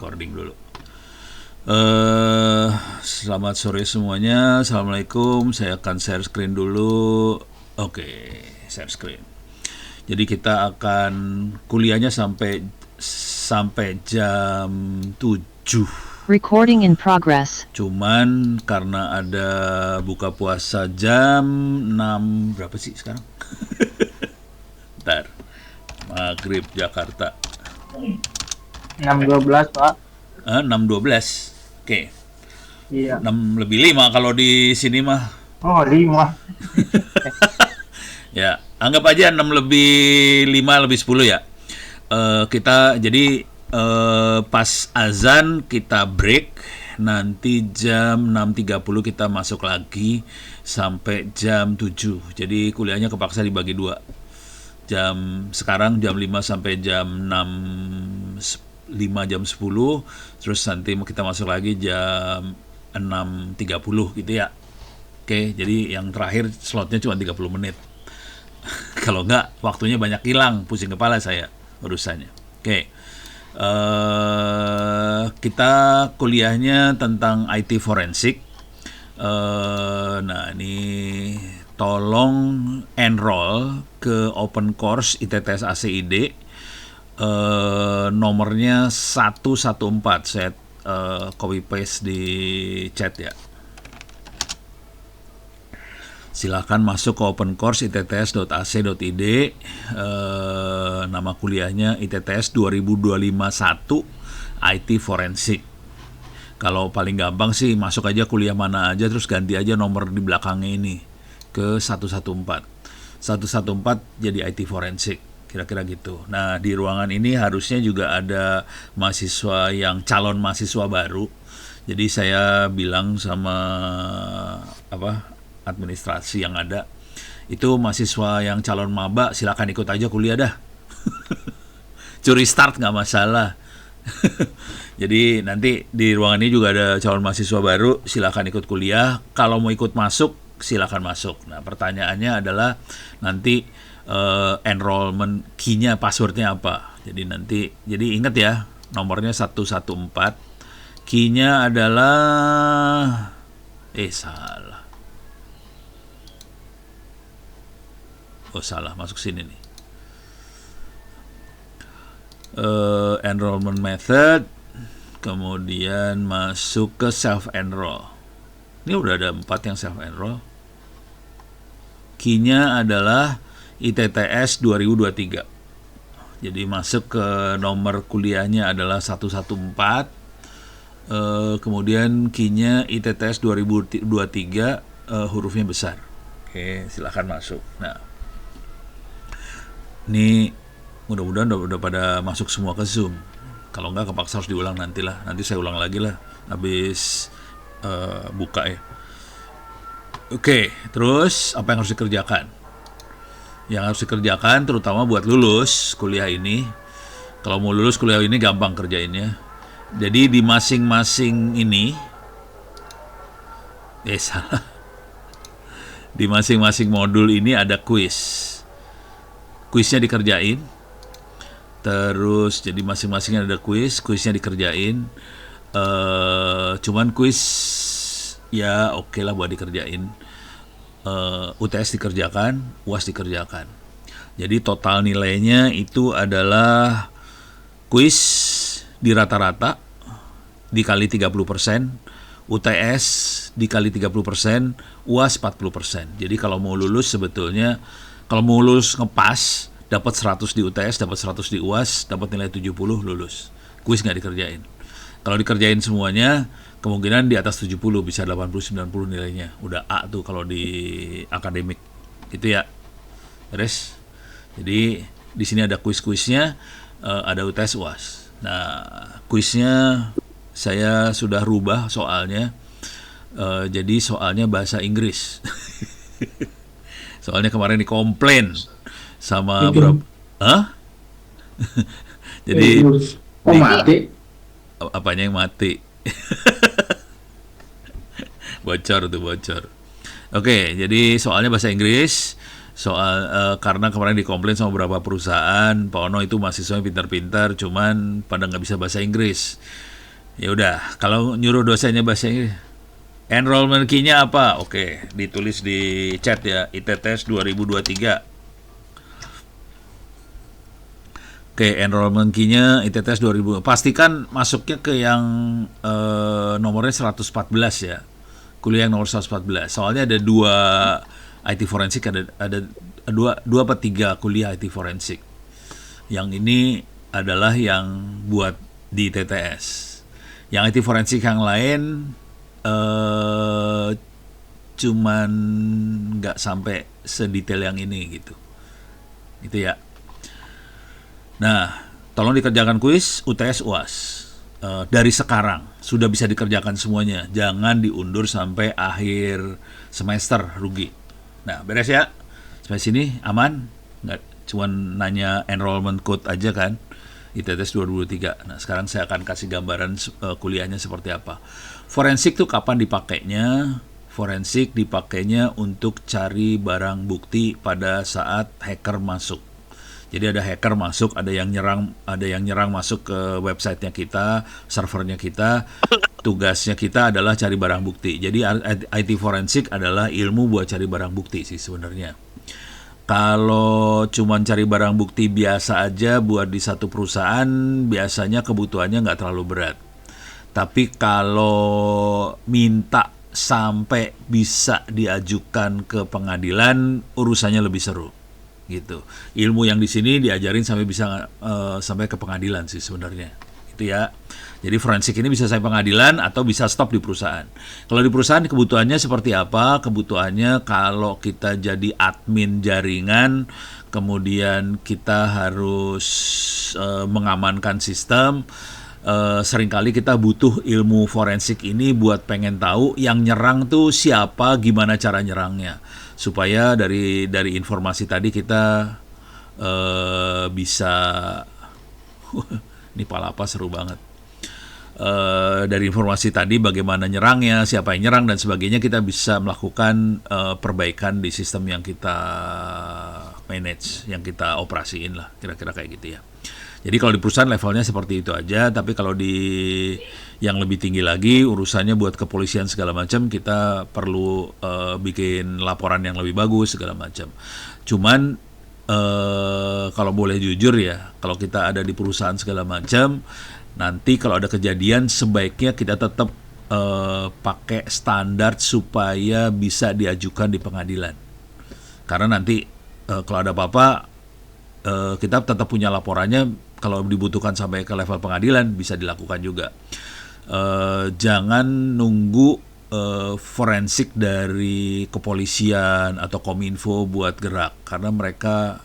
Recording dulu. Selamat sore semuanya. Assalamualaikum. Saya akan share screen dulu. Oke, share screen. Jadi kita akan kuliahnya sampai jam 7. Recording in progress. Cuman karena ada buka puasa jam 6 berapa sih sekarang? Bentar. Maghrib Jakarta. 6.12 Pak. 6.12. Oke. Iya. 6 lebih 5 kalau di sini mah. Oh 5. Ya, anggap aja 6 lebih 5 lebih 10 ya. Kita jadi pas azan kita break. Nanti jam 6.30 kita masuk lagi sampai jam 7. Jadi kuliahnya kepaksa dibagi 2. Sekarang jam 5 sampai jam 5 jam 10, terus nanti kita masuk lagi jam 6.30 gitu ya. Oke, jadi yang terakhir slotnya cuma 30 menit. Kalau enggak, waktunya banyak hilang, pusing kepala saya urusannya. Oke, kita kuliahnya tentang IT forensik. Nah, ini tolong enroll ke open course ITTS ACID. Nomornya 114. Saya copy paste di chat ya. Silahkan masuk ke open course itts.ac.id. Nama kuliahnya ITTS 2025-1 IT Forensik. Kalau paling gampang sih masuk aja kuliah mana aja terus ganti aja nomor di belakangnya ini ke 114. 114 jadi IT Forensik. Kira-kira gitu. Nah, di ruangan ini harusnya juga ada mahasiswa yang calon mahasiswa baru. Jadi saya bilang sama administrasi yang ada, itu mahasiswa yang calon maba silakan ikut aja kuliah dah. Curi start nggak masalah. Jadi nanti di ruangan ini juga ada calon mahasiswa baru, silakan ikut kuliah. Kalau mau ikut masuk, silakan masuk. Nah, pertanyaannya adalah nanti enrollment key-nya, passwordnya apa. Jadi ingat ya, nomornya 114. Key-nya adalah salah. Salah, masuk sini nih. Enrollment method, kemudian masuk ke self-enroll. Ini udah ada 4 yang self-enroll. Key-nya adalah ITTS 2023. Jadi masuk ke nomor kuliahnya adalah 114. Kemudian key-nya ITTS 2023, hurufnya besar. Oke, silakan masuk. Nah, ini mudah-mudahan udah pada masuk semua ke Zoom. Kalau enggak kepaksa harus diulang nantilah. Nanti saya ulang lagi lah habis buka ya. Oke, terus apa yang harus dikerjakan? Yang harus dikerjakan terutama buat lulus kuliah ini. Kalau mau lulus kuliah ini gampang kerjainnya. Jadi di masing-masing ini salah. Di masing-masing modul ini ada kuis. Kuisnya dikerjain. Terus jadi masing-masing ada kuisnya dikerjain. Cuman kuis ya oke lah buat dikerjain. UTS dikerjakan, UAS dikerjakan. Jadi total nilainya itu adalah kuis di rata-rata dikali 30%, UTS dikali 30%, UAS 40%. Jadi kalau mau lulus sebetulnya, kalau mau lulus ngepas, dapat 100 di UTS, dapat 100 di UAS, dapat nilai 70, lulus. Kuis nggak dikerjain. Kalau dikerjain semuanya, kemungkinan di atas 70, bisa 80-90 nilainya. Udah A tuh kalau di akademik. Gitu ya. Beres. Jadi di sini ada kuis-kuisnya, ada UTS UAS. Nah, kuisnya saya sudah rubah soalnya. Jadi soalnya bahasa Inggris. Soalnya kemarin dikomplain sama jadi mati. Apanya yang mati? Bocor. Oke, jadi soalnya bahasa Inggris. Karena kemarin dikomplain sama beberapa perusahaan, Pak Ono itu mahasiswanya pintar-pintar, cuman pada nggak bisa bahasa Inggris. Ya udah, kalau nyuruh dosennya bahasa Inggris, enrollment key-nya apa? Oke, ditulis di chat ya, ITTS 2023. Oke, enrollment key-nya ITTS 2000. Pastikan masuknya ke yang nomornya 114 ya. Kuliah yang nomor 114. Soalnya ada dua IT forensik, ada dua apa tiga kuliah IT forensik. Yang ini adalah yang buat di TTS. Yang IT forensik yang lain cuman nggak sampai sedetail yang ini gitu. Gitu ya. Nah, tolong dikerjakan kuis UTS UAS. Dari sekarang sudah bisa dikerjakan semuanya. Jangan diundur sampai akhir semester, rugi. Nah, beres ya. Sampai sini aman? Nggak cuma nanya enrollment code aja kan? ITTS 2023. Nah, sekarang saya akan kasih gambaran kuliahnya seperti apa. Forensik tuh kapan dipakainya? Forensik dipakainya untuk cari barang bukti pada saat hacker masuk. Jadi ada hacker masuk, ada yang nyerang masuk ke websitenya kita, servernya kita. Tugasnya kita adalah cari barang bukti. Jadi IT forensik adalah ilmu buat cari barang bukti sih sebenarnya. Kalau cuman cari barang bukti biasa aja buat di satu perusahaan, biasanya kebutuhannya nggak terlalu berat. Tapi kalau minta sampai bisa diajukan ke pengadilan, urusannya lebih seru. Gitu. Ilmu yang di sini diajarin sampai bisa sampai ke pengadilan sih sebenarnya. Itu ya. Jadi forensik ini bisa sampai pengadilan atau bisa stop di perusahaan. Kalau di perusahaan kebutuhannya seperti apa? Kebutuhannya kalau kita jadi admin jaringan, kemudian kita harus mengamankan sistem. Seringkali kita butuh ilmu forensik ini buat pengen tahu yang nyerang tuh siapa, gimana cara nyerangnya. Supaya dari informasi tadi kita bisa ini palapa seru banget. Dari informasi tadi bagaimana nyerangnya, siapa yang nyerang dan sebagainya, kita bisa melakukan perbaikan di sistem yang kita manage, yang kita operasiin lah, kira-kira kayak gitu ya. Jadi kalau di perusahaan levelnya seperti itu aja, tapi kalau di yang lebih tinggi lagi urusannya buat kepolisian segala macam, kita perlu bikin laporan yang lebih bagus segala macam. Cuman kalau boleh jujur ya, kalau kita ada di perusahaan segala macam, nanti kalau ada kejadian sebaiknya kita tetap pakai standar supaya bisa diajukan di pengadilan. Karena nanti kalau ada apa-apa kita tetap punya laporannya. Kalau dibutuhkan sampai ke level pengadilan bisa dilakukan juga. Jangan nunggu forensik dari kepolisian atau kominfo buat gerak, karena mereka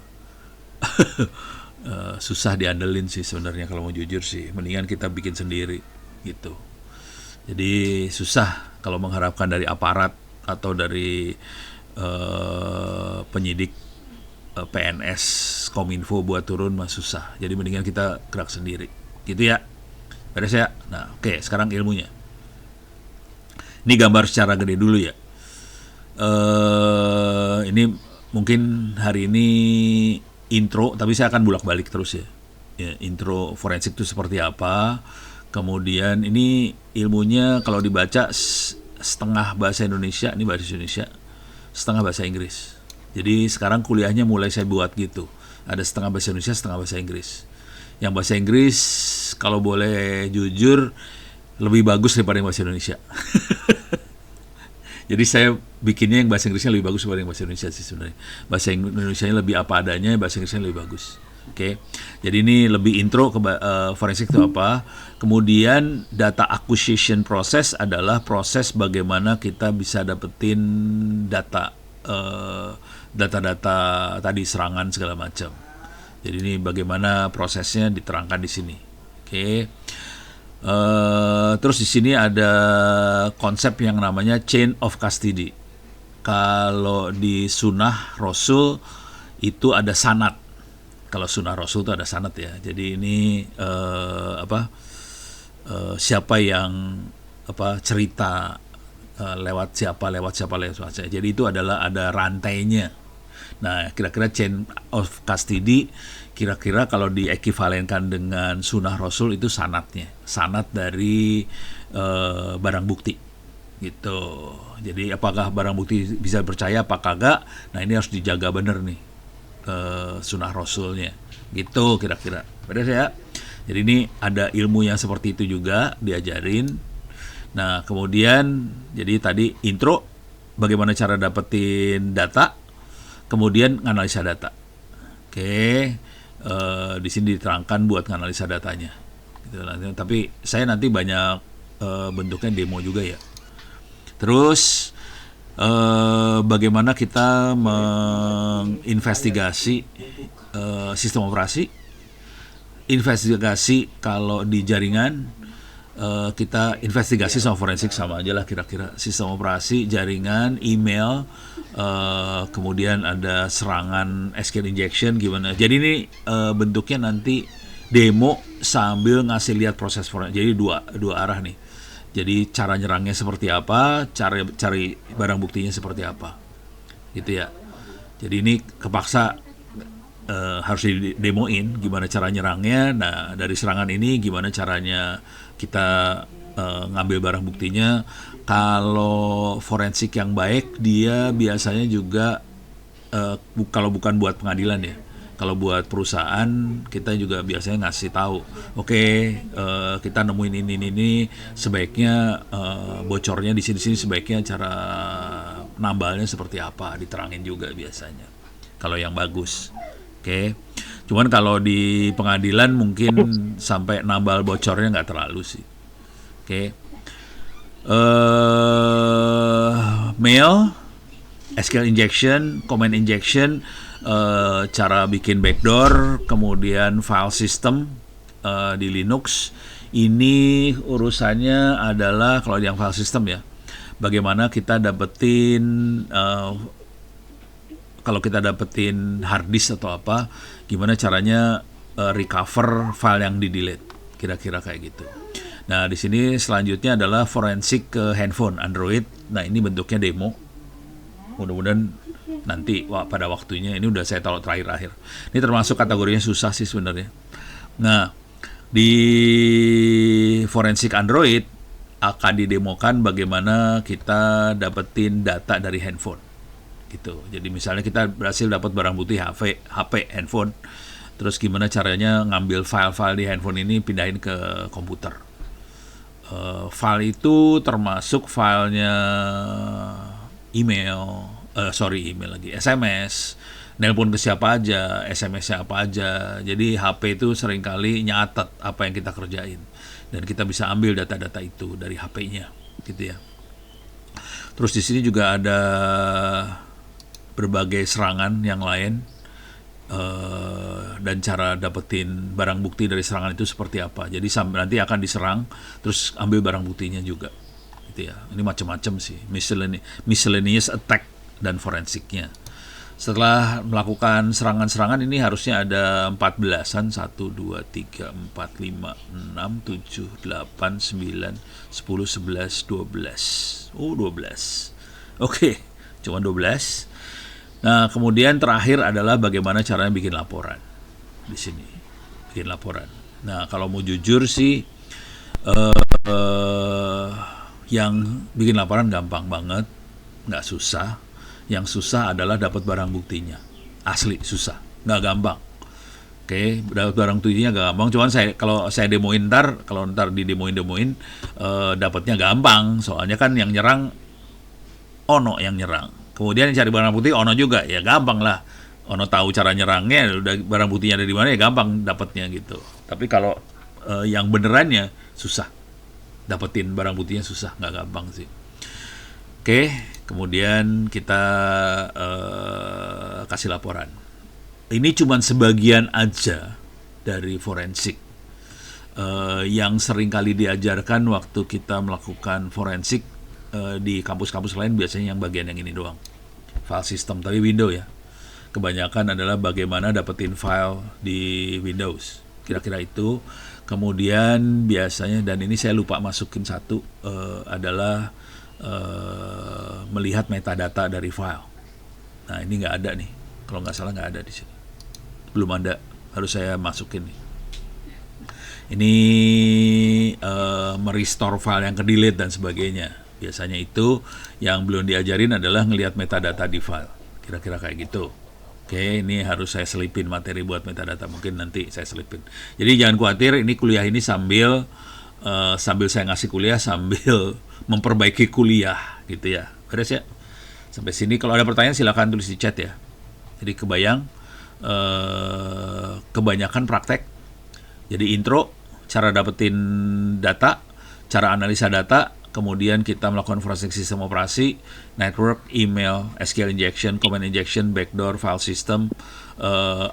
susah diandelin sih sebenarnya kalau mau jujur sih. Mendingan kita bikin sendiri gitu. Jadi susah kalau mengharapkan dari aparat atau dari penyidik PNS Kominfo buat turun mah susah. Jadi mendingan kita gerak sendiri. Gitu ya. Beres ya? Nah, oke, sekarang ilmunya. Ini gambar secara gede dulu ya. Ini mungkin hari ini intro, tapi saya akan bolak-balik terus ya. Intro forensik itu seperti apa. Kemudian ini ilmunya kalau dibaca setengah bahasa Indonesia, ini bahasa Indonesia, setengah bahasa Inggris. Jadi sekarang kuliahnya mulai saya buat gitu. Ada setengah bahasa Indonesia, setengah bahasa Inggris. Yang bahasa Inggris kalau boleh jujur lebih bagus daripada yang bahasa Indonesia. Jadi saya bikinnya yang bahasa Inggrisnya lebih bagus daripada yang bahasa Indonesia sih sebenarnya. Bahasa Indonesianya lebih apa adanya, bahasa Inggrisnya lebih bagus. Oke. Jadi ini lebih intro ke forensik itu apa. Kemudian data acquisition process adalah proses bagaimana kita bisa dapetin data-data tadi, serangan segala macam. Jadi ini bagaimana prosesnya diterangkan di sini. Oke. Terus di sini ada konsep yang namanya chain of custody. Kalau di sunnah Rasul itu ada sanad. Kalau sunnah Rasul itu ada sanad ya. Jadi ini siapa yang cerita lewat siapa. Jadi itu adalah ada rantainya. Nah, kira-kira chain of custody, kira-kira kalau diekuivalenkan dengan sunnah Rasul itu sanadnya, sanad dari barang bukti gitu. Jadi apakah barang bukti bisa percaya apa kagak? Nah, ini harus dijaga bener nih sunnah Rasulnya gitu kira-kira. Beres ya. Jadi ini ada ilmu yang seperti itu juga diajarin. Nah, kemudian jadi tadi intro bagaimana cara dapetin data, kemudian analisa data. Oke, di sini diterangkan buat analisa datanya. Gitu. Tapi saya nanti banyak bentuknya demo juga ya. Terus bagaimana kita menginvestigasi sistem operasi, investigasi kalau di jaringan. Kita investigasi sama forensik sama aja lah kira-kira, sistem operasi, jaringan, email, kemudian ada serangan SQL injection gimana. Jadi ini bentuknya nanti demo sambil ngasih lihat proses forensik. Jadi dua arah nih. Jadi cara nyerangnya seperti apa, cari barang buktinya seperti apa, gitu ya. Jadi ini kepaksa harus didemoin gimana cara nyerangnya. Nah, dari serangan ini gimana caranya kita ngambil barang buktinya. Kalau forensik yang baik dia biasanya juga kalau bukan buat pengadilan ya, kalau buat perusahaan kita juga biasanya ngasih tahu, oke, kita nemuin ini sebaiknya bocornya di sini sebaiknya cara nambalnya seperti apa, diterangin juga biasanya kalau yang bagus. Oke, cuman kalau di pengadilan mungkin sampai nambal bocornya nggak terlalu sih. Oke, mail, SQL injection, command injection, cara bikin backdoor, kemudian file system di Linux. Ini urusannya adalah kalau yang file system ya, bagaimana kita dapetin kalau kita dapetin hard disk atau apa, gimana caranya recover file yang di-delete, kira-kira kayak gitu. Nah, di sini selanjutnya adalah forensik ke handphone Android. Nah, ini bentuknya demo. Mudah-mudahan nanti pada waktunya, ini udah saya taruh terakhir. Ini termasuk kategorinya susah sih sebenarnya. Nah, di forensik Android akan didemokan bagaimana kita dapetin data dari handphone. Gitu. Jadi misalnya kita berhasil dapat barang bukti HP, handphone, terus gimana caranya ngambil file-file di handphone ini pindahin ke komputer. File itu termasuk filenya SMS, nelpon ke siapa aja, SMS-nya apa aja. Jadi HP itu seringkali nyatet apa yang kita kerjain dan kita bisa ambil data-data itu dari HP-nya, gitu ya. Terus di sini juga ada berbagai serangan yang lain dan cara dapetin barang bukti dari serangan itu seperti apa. Jadi nanti akan diserang terus ambil barang buktinya juga, gitu ya. Ini macam-macam sih, miscellaneous attack dan forensiknya. Setelah melakukan serangan-serangan ini harusnya ada 14-an, 1, 2, 3, 4, 5, 6, 7, 8, 9, 10, 11, 12. Oh, 12. Oke, cuma 12. Nah, kemudian terakhir adalah bagaimana caranya bikin laporan di sini, bikin laporan. Nah, kalau mau jujur sih, yang bikin laporan gampang banget, nggak susah. Yang susah adalah dapat barang buktinya, asli susah, nggak gampang. Oke, dapat barang buktinya nggak gampang. Cuman kalau saya demoin kalau ntar didemoin, dapatnya gampang. Soalnya kan yang nyerang Ono yang nyerang. Kemudian cari barang bukti Ono juga, ya gampang lah. Ono tahu cara nyerangnya, udah barang buktinya ada di mana ya gampang dapatnya gitu. Tapi kalau yang benerannya susah, dapetin barang buktinya susah, nggak gampang sih. Oke, kemudian kita kasih laporan. Ini cuma sebagian aja dari forensik yang sering kali diajarkan waktu kita melakukan forensik. Di kampus-kampus lain biasanya yang bagian yang ini doang, file system, tapi Windows ya. Kebanyakan adalah bagaimana dapetin file di Windows, kira-kira itu. Kemudian biasanya, dan ini saya lupa masukin satu, adalah melihat metadata dari file. Nah, ini nggak ada nih. Kalau nggak salah nggak ada di sini. Belum ada, harus saya masukin nih. Ini merestore file yang ke delete dan sebagainya. Biasanya itu yang belum diajarin adalah ngelihat metadata di file. Kira-kira kayak gitu. Oke, ini harus saya selipin materi buat metadata. Mungkin nanti saya selipin. Jadi jangan khawatir, ini kuliah ini sambil saya ngasih kuliah sambil memperbaiki kuliah gitu ya. Beres ya? Sampai sini kalau ada pertanyaan silakan tulis di chat ya. Jadi kebanyakan praktek. Jadi intro, cara dapetin data, cara analisa data, kemudian kita melakukan forensik sistem operasi, network, email, SQL injection, command injection, backdoor, file system,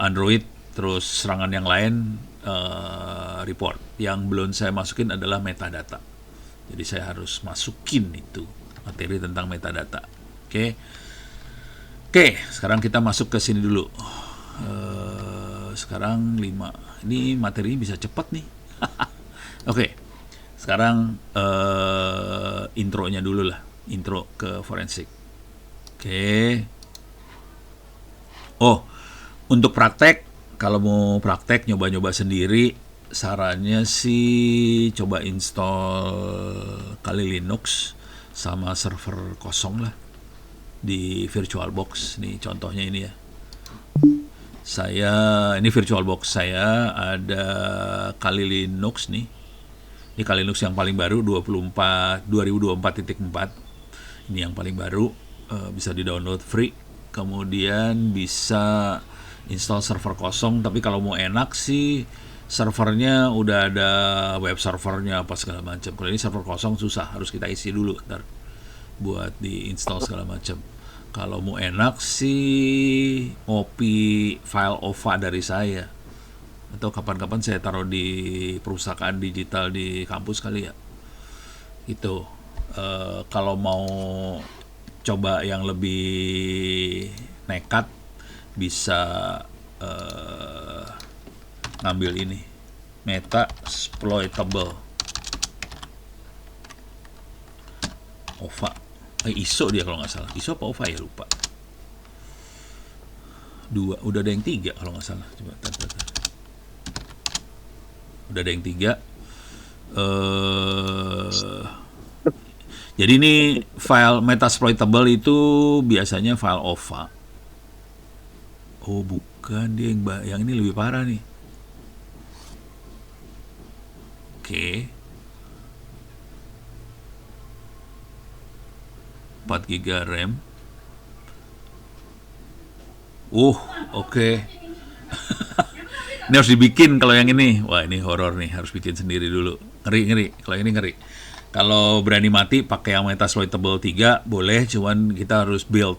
Android, terus serangan yang lain, report. Yang belum saya masukin adalah metadata. Jadi saya harus masukin itu materi tentang metadata. Oke, sekarang kita masuk ke sini dulu. Sekarang 5. Ini materi bisa cepat nih. Oke. Sekarang intronya dulu lah. Intro ke forensik. Oke. Oh, untuk praktek, kalau mau praktek nyoba-nyoba sendiri, sarannya sih coba install Kali Linux sama server kosong lah di VirtualBox. Nih contohnya ini ya. Ini VirtualBox saya ada Kali Linux nih. Ini Kali Linux yang paling baru 2024.4. Ini yang paling baru, bisa di-download free. Kemudian bisa install server kosong, tapi kalau mau enak sih servernya udah ada web servernya apa segala macam. Kalau ini server kosong susah, harus kita isi dulu ntar buat di-install segala macam. Kalau mau enak sih ngopi file OVA dari saya, atau kapan-kapan saya taruh di perpustakaan digital di kampus kali ya. Itu kalau mau coba yang lebih nekat bisa ngambil ini Metasploitable OVA. ISO dia kalau nggak salah. ISO apa OVA ya, lupa. 2, udah ada yang 3 kalau nggak salah. Coba tar. Udah ada yang 3. Jadi ini file Metasploitable itu biasanya file OVA. Oh bukan, dia yang ini lebih parah nih. Oke. 4 GB RAM. Oke. Ini harus dibikin kalau yang ini. Wah, ini horor nih, harus bikin sendiri dulu. Ngeri. Kalau ini ngeri. Kalau berani mati pakai yang Metasploitable 3 boleh, cuman kita harus build.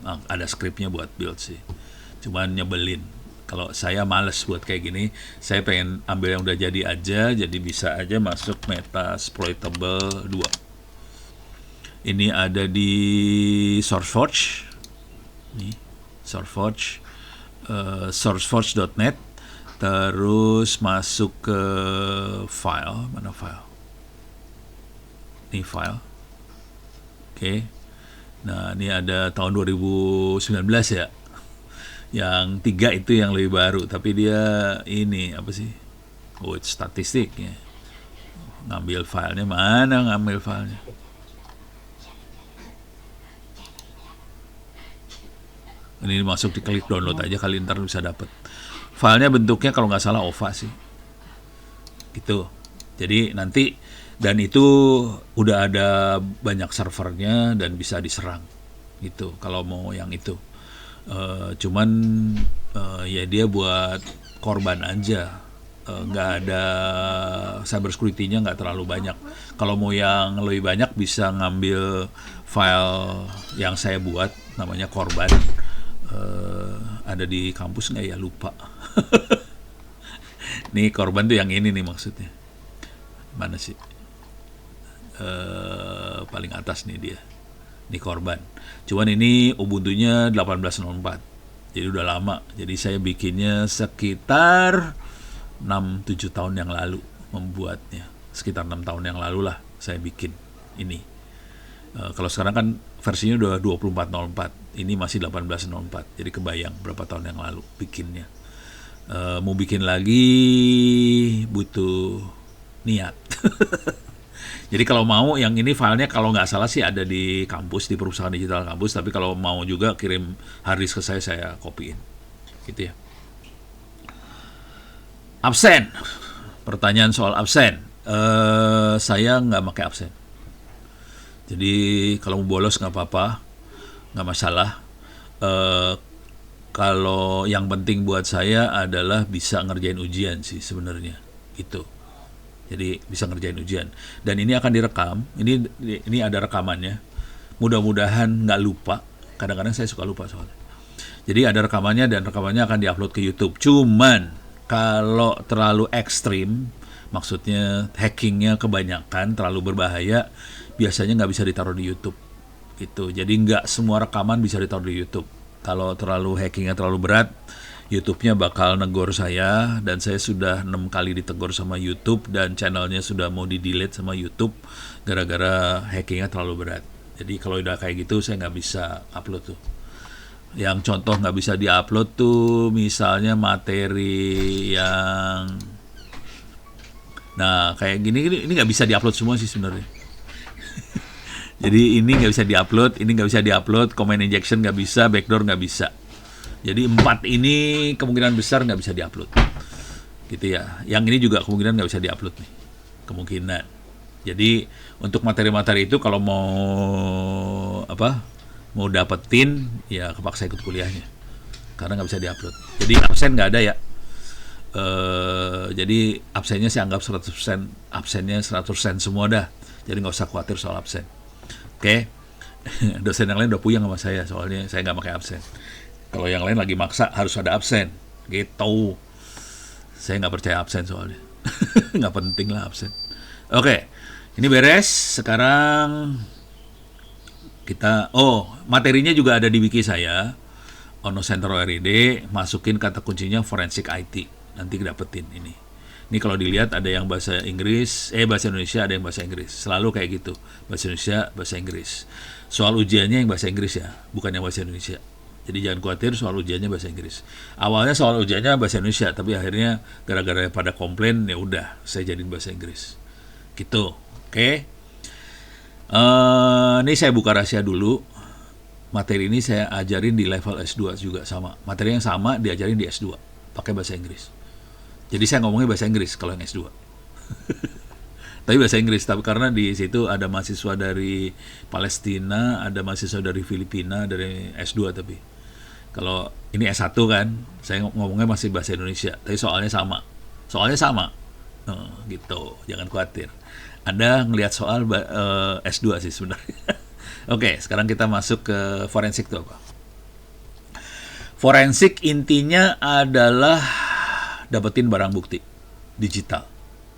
Nah, ada skripnya buat build sih. Cuman nyebelin. Kalau saya males buat kayak gini, saya pengen ambil yang udah jadi aja, jadi bisa aja masuk Metasploitable 2. Ini ada di SourceForge. Nih, SourceForge, sourceforge.net. Terus masuk ke file, mana file? Ini file. Oke. Nah, ini ada tahun 2019 ya. Yang 3 itu yang lebih baru, tapi dia ini apa sih? It's statistik ya. Ngambil filenya mana? Ngambil filenya? Ini masuk di klik download aja kali, ntar bisa dapet. Filenya bentuknya kalau nggak salah OVA sih. Gitu. Jadi nanti, dan itu udah ada banyak servernya dan bisa diserang. Gitu kalau mau yang itu. Cuman ya dia buat korban aja. Nggak ada cyber security-nya, nggak terlalu banyak. Kalau mau yang lebih banyak bisa ngambil file yang saya buat, namanya korban. Ada di kampus nggak ya, lupa. Nih korban tuh yang ini nih maksudnya. Mana sih? Paling atas nih dia. Ini korban. Cuman ini Ubuntu-nya 18.04. Jadi udah lama. Jadi saya bikinnya sekitar 6-7 tahun yang lalu membuatnya. Sekitar 6 tahun yang lalu lah saya bikin ini. Kalau sekarang kan versinya udah 2404. Ini masih 1804. Jadi kebayang berapa tahun yang lalu bikinnya. Mau bikin lagi butuh niat. Jadi kalau mau yang ini filenya kalau nggak salah sih ada di kampus, di perusahaan digital kampus, tapi kalau mau juga kirim harddisk ke saya kopiin. Gitu ya. Absen. Pertanyaan soal absen. Saya nggak pakai absen. Jadi kalau mau bolos nggak apa-apa, nggak masalah. Kalau yang penting buat saya adalah bisa ngerjain ujian sih sebenarnya. Itu. Jadi bisa ngerjain ujian. Dan ini akan direkam. Ini ada rekamannya. Mudah-mudahan nggak lupa. Kadang-kadang saya suka lupa soalnya. Jadi ada rekamannya dan rekamannya akan diupload ke YouTube. Cuman kalau terlalu ekstrim, maksudnya hackingnya kebanyakan, terlalu berbahaya, biasanya nggak bisa ditaruh di YouTube. Itu. Jadi nggak semua rekaman bisa ditaruh di YouTube. Kalau terlalu hackingnya terlalu berat, YouTube-nya bakal negor saya, dan saya sudah 6 kali ditegur sama YouTube dan channelnya sudah mau di-delete sama YouTube gara-gara hackingnya terlalu berat. Jadi kalau udah kayak gitu saya nggak bisa upload tuh. Yang contoh nggak bisa di-upload tuh misalnya materi yang kayak gini ini nggak bisa di-upload semua sih sebenarnya. Jadi ini nggak bisa di-upload, ini nggak bisa di-upload, comment injection nggak bisa, backdoor nggak bisa. Jadi 4 ini kemungkinan besar nggak bisa diupload, gitu ya. Yang ini juga kemungkinan nggak bisa diupload nih, kemungkinan. Jadi untuk materi-materi itu kalau mau dapetin ya kepaksa ikut kuliahnya, karena nggak bisa diupload. Jadi absen nggak ada ya. Jadi absennya saya anggap 100%, absennya 100% semua dah. Jadi nggak usah khawatir soal absen. Oke. Dosen yang lain udah puyeng sama saya soalnya saya nggak pakai absen. Kalau yang lain lagi maksa harus ada absen, gitu. Saya nggak percaya absen soalnya, nggak penting lah absen. Oke, ini beres. Sekarang kita, materinya juga ada di wiki saya, Ono Center RID. Masukin kata kuncinya Forensic IT, nanti dapetin ini. Ini kalau dilihat ada yang bahasa Inggris, bahasa Indonesia, ada yang bahasa Inggris. Selalu kayak gitu, bahasa Indonesia, bahasa Inggris. Soal ujiannya yang bahasa Inggris ya, bukan yang bahasa Indonesia. Jadi jangan khawatir soal ujiannya bahasa Inggris. Awalnya soal ujiannya bahasa Indonesia, tapi akhirnya gara-gara pada komplain ya udah saya jadiin bahasa Inggris. Gitu. Oke. Ini saya buka rahasia dulu. Materi ini saya ajarin di level S2 juga sama. Materi yang sama diajarin di S2 pakai bahasa Inggris. Jadi saya ngomongnya bahasa Inggris kalau yang S2. Tapi bahasa Inggris, tapi karena di situ ada mahasiswa dari Palestina, ada mahasiswa dari Filipina, dari S2 tapi. Kalau ini S1 kan, saya ngomongnya masih bahasa Indonesia, tapi soalnya sama. Gitu, jangan khawatir. Anda ngelihat soal S2 sih sebenarnya. Oke, sekarang kita masuk ke forensik itu apa? Forensik intinya adalah dapetin barang bukti digital.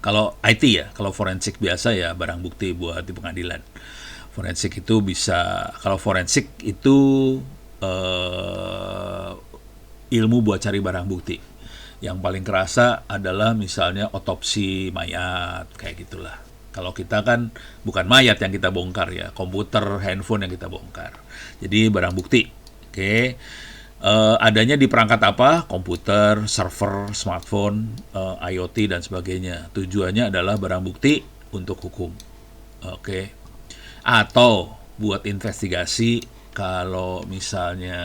Kalau IT ya, kalau forensik biasa ya barang bukti buat di pengadilan. Forensik itu bisa, kalau forensik itu ilmu buat cari barang bukti. Yang paling kerasa adalah misalnya otopsi mayat, kayak gitulah. Kalau kita kan bukan mayat yang kita bongkar ya, komputer, handphone yang kita bongkar. Jadi barang bukti. Oke. Adanya di perangkat apa? Komputer, server, smartphone, IoT dan sebagainya. Tujuannya adalah barang bukti untuk hukum. Oke. Atau buat investigasi. Kalau misalnya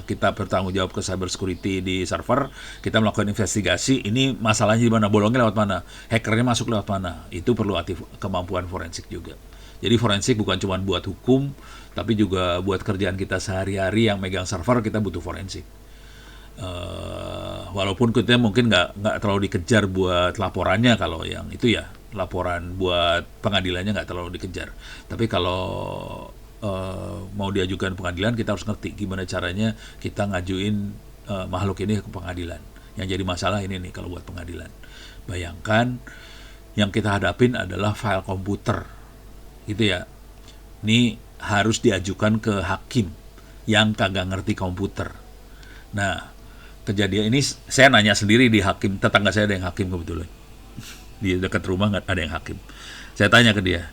kita bertanggung jawab ke cyber security di server, kita melakukan investigasi, ini masalahnya di mana, bolongnya lewat mana, hackernya masuk lewat mana, itu perlu kemampuan forensik juga. Jadi forensik bukan cuma buat hukum, tapi juga buat kerjaan kita sehari-hari yang megang server, kita butuh forensik. Walaupun kita mungkin nggak terlalu dikejar buat laporannya, kalau yang itu ya, laporan buat pengadilannya nggak terlalu dikejar. Tapi kalau mau diajukan pengadilan, kita harus ngerti gimana caranya kita ngajuin makhluk ini ke pengadilan. Yang jadi masalah ini nih kalau buat pengadilan. Bayangkan yang kita hadapin adalah file komputer, gitu ya. Ini harus diajukan ke hakim yang kagak ngerti komputer. Nah, kejadian ini saya nanya sendiri di hakim, tetangga saya ada yang hakim kebetulan. Di dekat rumah ada yang hakim. Saya tanya ke dia,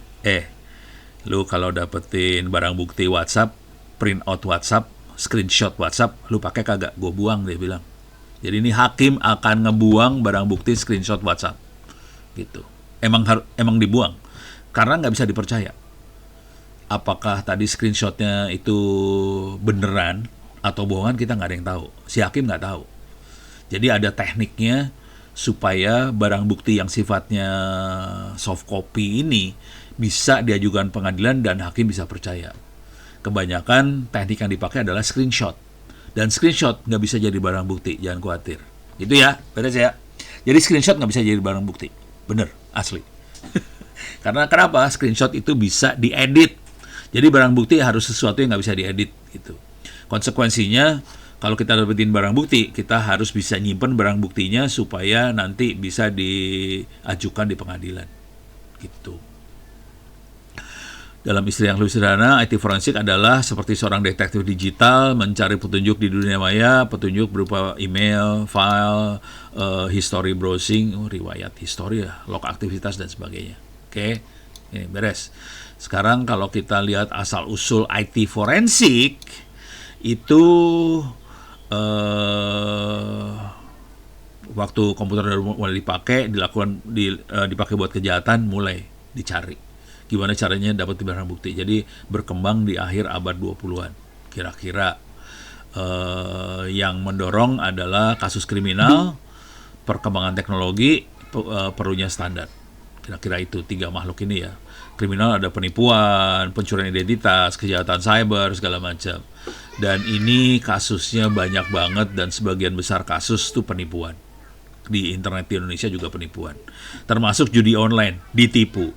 Lu kalau dapetin barang bukti WhatsApp, print out WhatsApp, screenshot WhatsApp, lu pakai kagak? Gue buang, dia bilang. Jadi ini hakim akan ngebuang barang bukti screenshot WhatsApp, gitu. Emang dibuang karena nggak bisa dipercaya. Apakah tadi screenshotnya itu beneran atau bohongan, kita nggak ada yang tahu. Si hakim nggak tahu. Jadi ada tekniknya supaya barang bukti yang sifatnya soft copy ini bisa diajukan pengadilan dan hakim bisa percaya. Kebanyakan teknik yang dipakai adalah screenshot. Dan screenshot nggak bisa jadi barang bukti, jangan khawatir. Itu ya, beres ya. Jadi screenshot nggak bisa jadi barang bukti. Bener, asli. Karena kenapa? Screenshot itu bisa diedit. Jadi barang bukti harus sesuatu yang nggak bisa diedit gitu. Konsekuensinya kalau kita dapetin barang bukti, kita harus bisa nyimpen barang buktinya supaya nanti bisa diajukan di pengadilan gitu. Dalam istilah yang lebih sederhana, IT forensik adalah seperti seorang detektif digital mencari petunjuk di dunia maya, petunjuk berupa email, file, history browsing, riwayat histori ya, log aktivitas dan sebagainya. Oke, ini beres. Sekarang kalau kita lihat asal-usul IT forensik, itu waktu komputer mulai dipakai, dipakai buat kejahatan, mulai dicari. Gimana caranya dapat barang bukti. Jadi berkembang di akhir abad 20-an. Kira-kira yang mendorong adalah kasus kriminal, perkembangan teknologi, perlunya standar. Kira-kira itu 3 makhluk ini ya. Kriminal ada penipuan, pencurian identitas, kejahatan cyber, segala macam. Dan ini kasusnya banyak banget dan sebagian besar kasus itu penipuan. Di internet di Indonesia juga penipuan. Termasuk judi online, ditipu.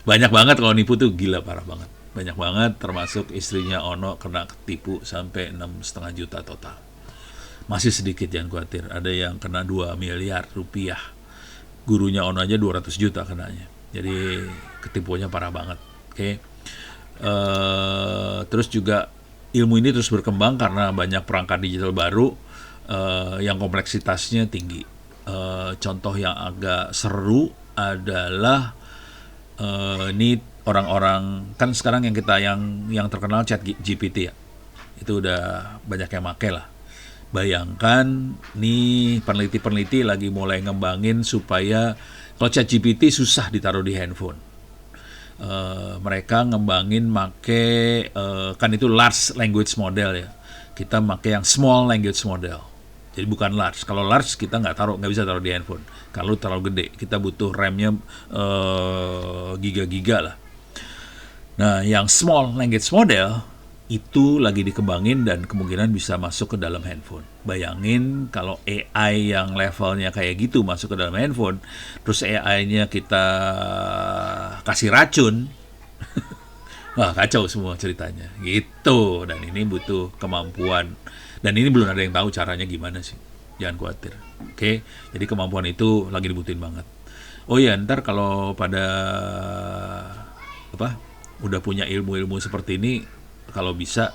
Banyak banget kalau nipu tuh, gila, parah banget. Banyak banget, termasuk istrinya Ono kena tipu sampai 6,5 juta total. Masih sedikit, jangan khawatir. Ada yang kena 2 miliar rupiah. Gurunya Ono aja 200 juta kenanya. Jadi ketipuannya parah banget. Oke. Terus juga ilmu ini terus berkembang karena banyak perangkat digital baru yang kompleksitasnya tinggi. Contoh yang agak seru adalah ini orang-orang kan sekarang yang terkenal Chat GPT ya. Itu udah banyak yang make lah. Bayangkan nih peneliti-peneliti lagi mulai ngembangin supaya kalau ChatGPT susah ditaruh di handphone. Mereka ngembangin make kan itu large language model ya. Kita make yang small language model. Jadi bukan large. Kalau large kita nggak bisa taruh di handphone. Kalau terlalu gede, kita butuh RAM-nya giga-giga lah. Nah, yang small language model itu lagi dikembangin dan kemungkinan bisa masuk ke dalam handphone. Bayangin kalau AI yang levelnya kayak gitu masuk ke dalam handphone, terus AI-nya kita kasih racun, wah kacau semua ceritanya. Gitu, dan ini butuh kemampuan. Dan ini belum ada yang tahu caranya gimana sih. Jangan khawatir. Oke, jadi kemampuan itu lagi dibutuhin banget. Oh iya, ntar kalau pada udah punya ilmu-ilmu seperti ini, kalau bisa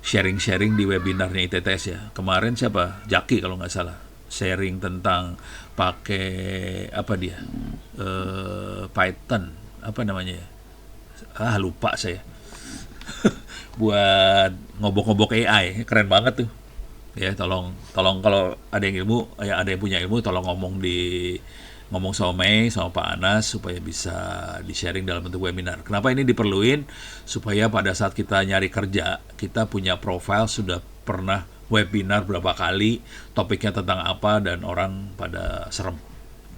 sharing-sharing di webinarnya ITTS ya. Kemarin siapa? Jaki kalau nggak salah. Sharing tentang pakai Python, apa namanya ya? Lupa saya. Buat ngobok-ngobok AI, keren banget tuh. Ya, tolong kalau ada yang punya ilmu, tolong ngomong sama Mei, sama Pak Anas supaya bisa di-sharing dalam bentuk webinar. Kenapa ini diperluin? Supaya pada saat kita nyari kerja, kita punya profile, sudah pernah webinar berapa kali, topiknya tentang apa, dan orang pada serem.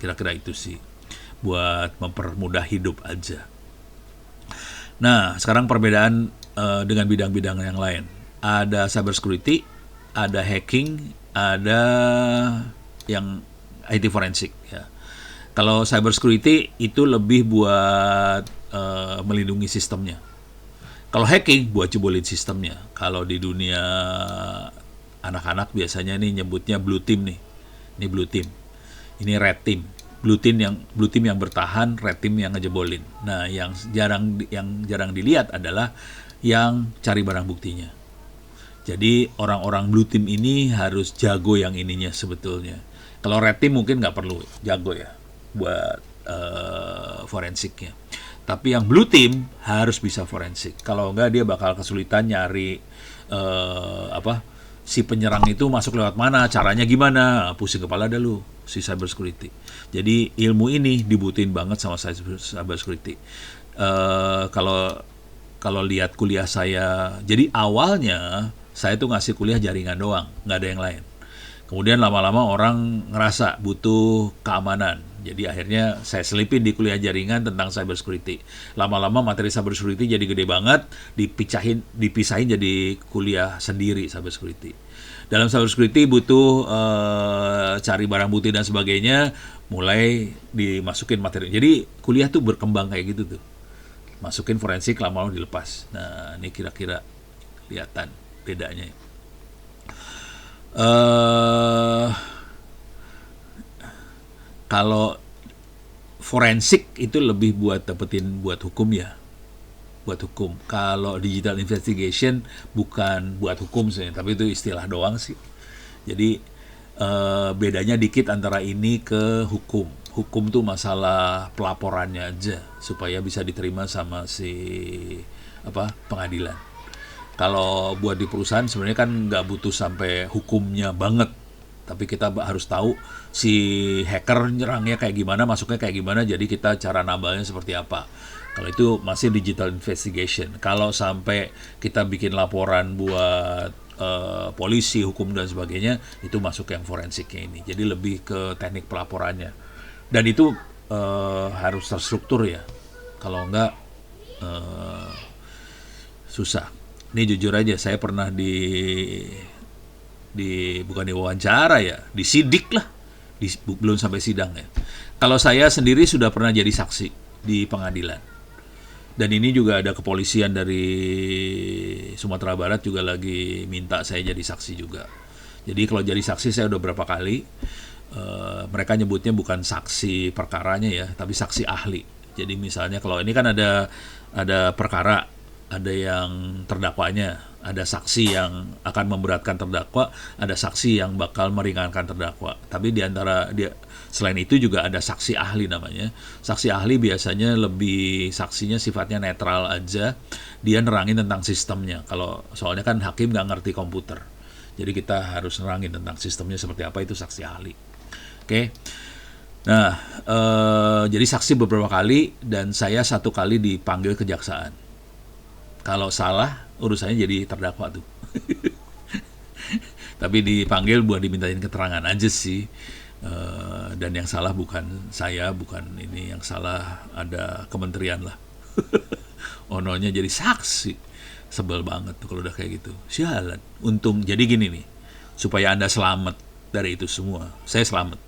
Kira-kira itu sih, buat mempermudah hidup aja. Nah, sekarang perbedaan dengan bidang-bidang yang lain. Ada cyber security, ada hacking, ada yang IT forensik ya. Kalau cyber security itu lebih buat melindungi sistemnya. Kalau hacking buat jebolin sistemnya. Kalau di dunia anak-anak biasanya nih nyebutnya blue team nih. Ini blue team. Ini red team. Blue team yang bertahan, red team yang ngejebolin. Nah, yang jarang dilihat adalah yang cari barang buktinya. Jadi orang-orang blue team ini harus jago yang ininya sebetulnya. Kalau red team mungkin nggak perlu jago ya buat forensiknya. Tapi yang blue team harus bisa forensik. Kalau enggak dia bakal kesulitan nyari si penyerang itu masuk lewat mana, caranya gimana, pusing kepala dah lu si cyber security. Jadi ilmu ini dibutuhin banget sama cyber security. Kalau lihat kuliah saya, jadi awalnya saya tuh ngasih kuliah jaringan doang, nggak ada yang lain. Kemudian lama-lama orang ngerasa butuh keamanan. Jadi akhirnya saya selipin di kuliah jaringan tentang cyber security. Lama-lama materi cyber security jadi gede banget, dipisahin jadi kuliah sendiri cyber security. Dalam cyber security butuh cari barang bukti dan sebagainya, mulai dimasukin materi. Jadi kuliah tuh berkembang kayak gitu tuh. Masukin forensik, lama-lama dilepas. Nah, ini kira-kira kelihatan bedanya. Kalau forensik itu lebih buat hukum ya, buat hukum. Kalau digital investigation bukan buat hukum sih, tapi itu istilah doang sih. Jadi bedanya dikit antara ini ke hukum. Hukum tuh masalah pelaporannya aja supaya bisa diterima sama si pengadilan. Kalau buat di perusahaan sebenarnya kan nggak butuh sampai hukumnya banget, tapi kita harus tahu si hacker nyerangnya kayak gimana, masuknya kayak gimana, jadi kita cara nambalnya seperti apa. Kalau itu masih digital investigation. Kalau sampai kita bikin laporan buat polisi, hukum dan sebagainya, itu masuk yang forensiknya ini. Jadi lebih ke teknik pelaporannya. Dan itu harus terstruktur ya. Kalau enggak susah. Ini jujur aja, saya pernah bukan diwawancara ya, disidik lah, belum sampai sidang ya. Kalau saya sendiri sudah pernah jadi saksi di pengadilan, dan ini juga ada kepolisian dari Sumatera Barat juga lagi minta saya jadi saksi juga. Jadi kalau jadi saksi saya udah berapa kali, mereka nyebutnya bukan saksi perkaranya ya, tapi saksi ahli. Jadi misalnya kalau ini kan ada perkara, ada yang terdakwanya, ada saksi yang akan memberatkan terdakwa, ada saksi yang bakal meringankan terdakwa. Tapi di antara selain itu juga ada saksi ahli namanya. Saksi ahli biasanya saksinya sifatnya netral aja, dia nerangin tentang sistemnya. Kalau soalnya kan hakim nggak ngerti komputer, jadi kita harus nerangin tentang sistemnya seperti apa, itu saksi ahli. Oke. Nah, jadi saksi beberapa kali dan saya 1 kali dipanggil kejaksaan. Kalau salah, urusannya jadi terdakwa tuh. Tapi dipanggil buat dimintain keterangan aja sih. Dan yang salah bukan saya, bukan ini. Yang salah ada kementerian lah. Ononya jadi saksi. Sebel banget tuh kalau udah kayak gitu. Sialan. Untung, jadi gini nih. Supaya Anda selamat dari itu semua. Saya selamat.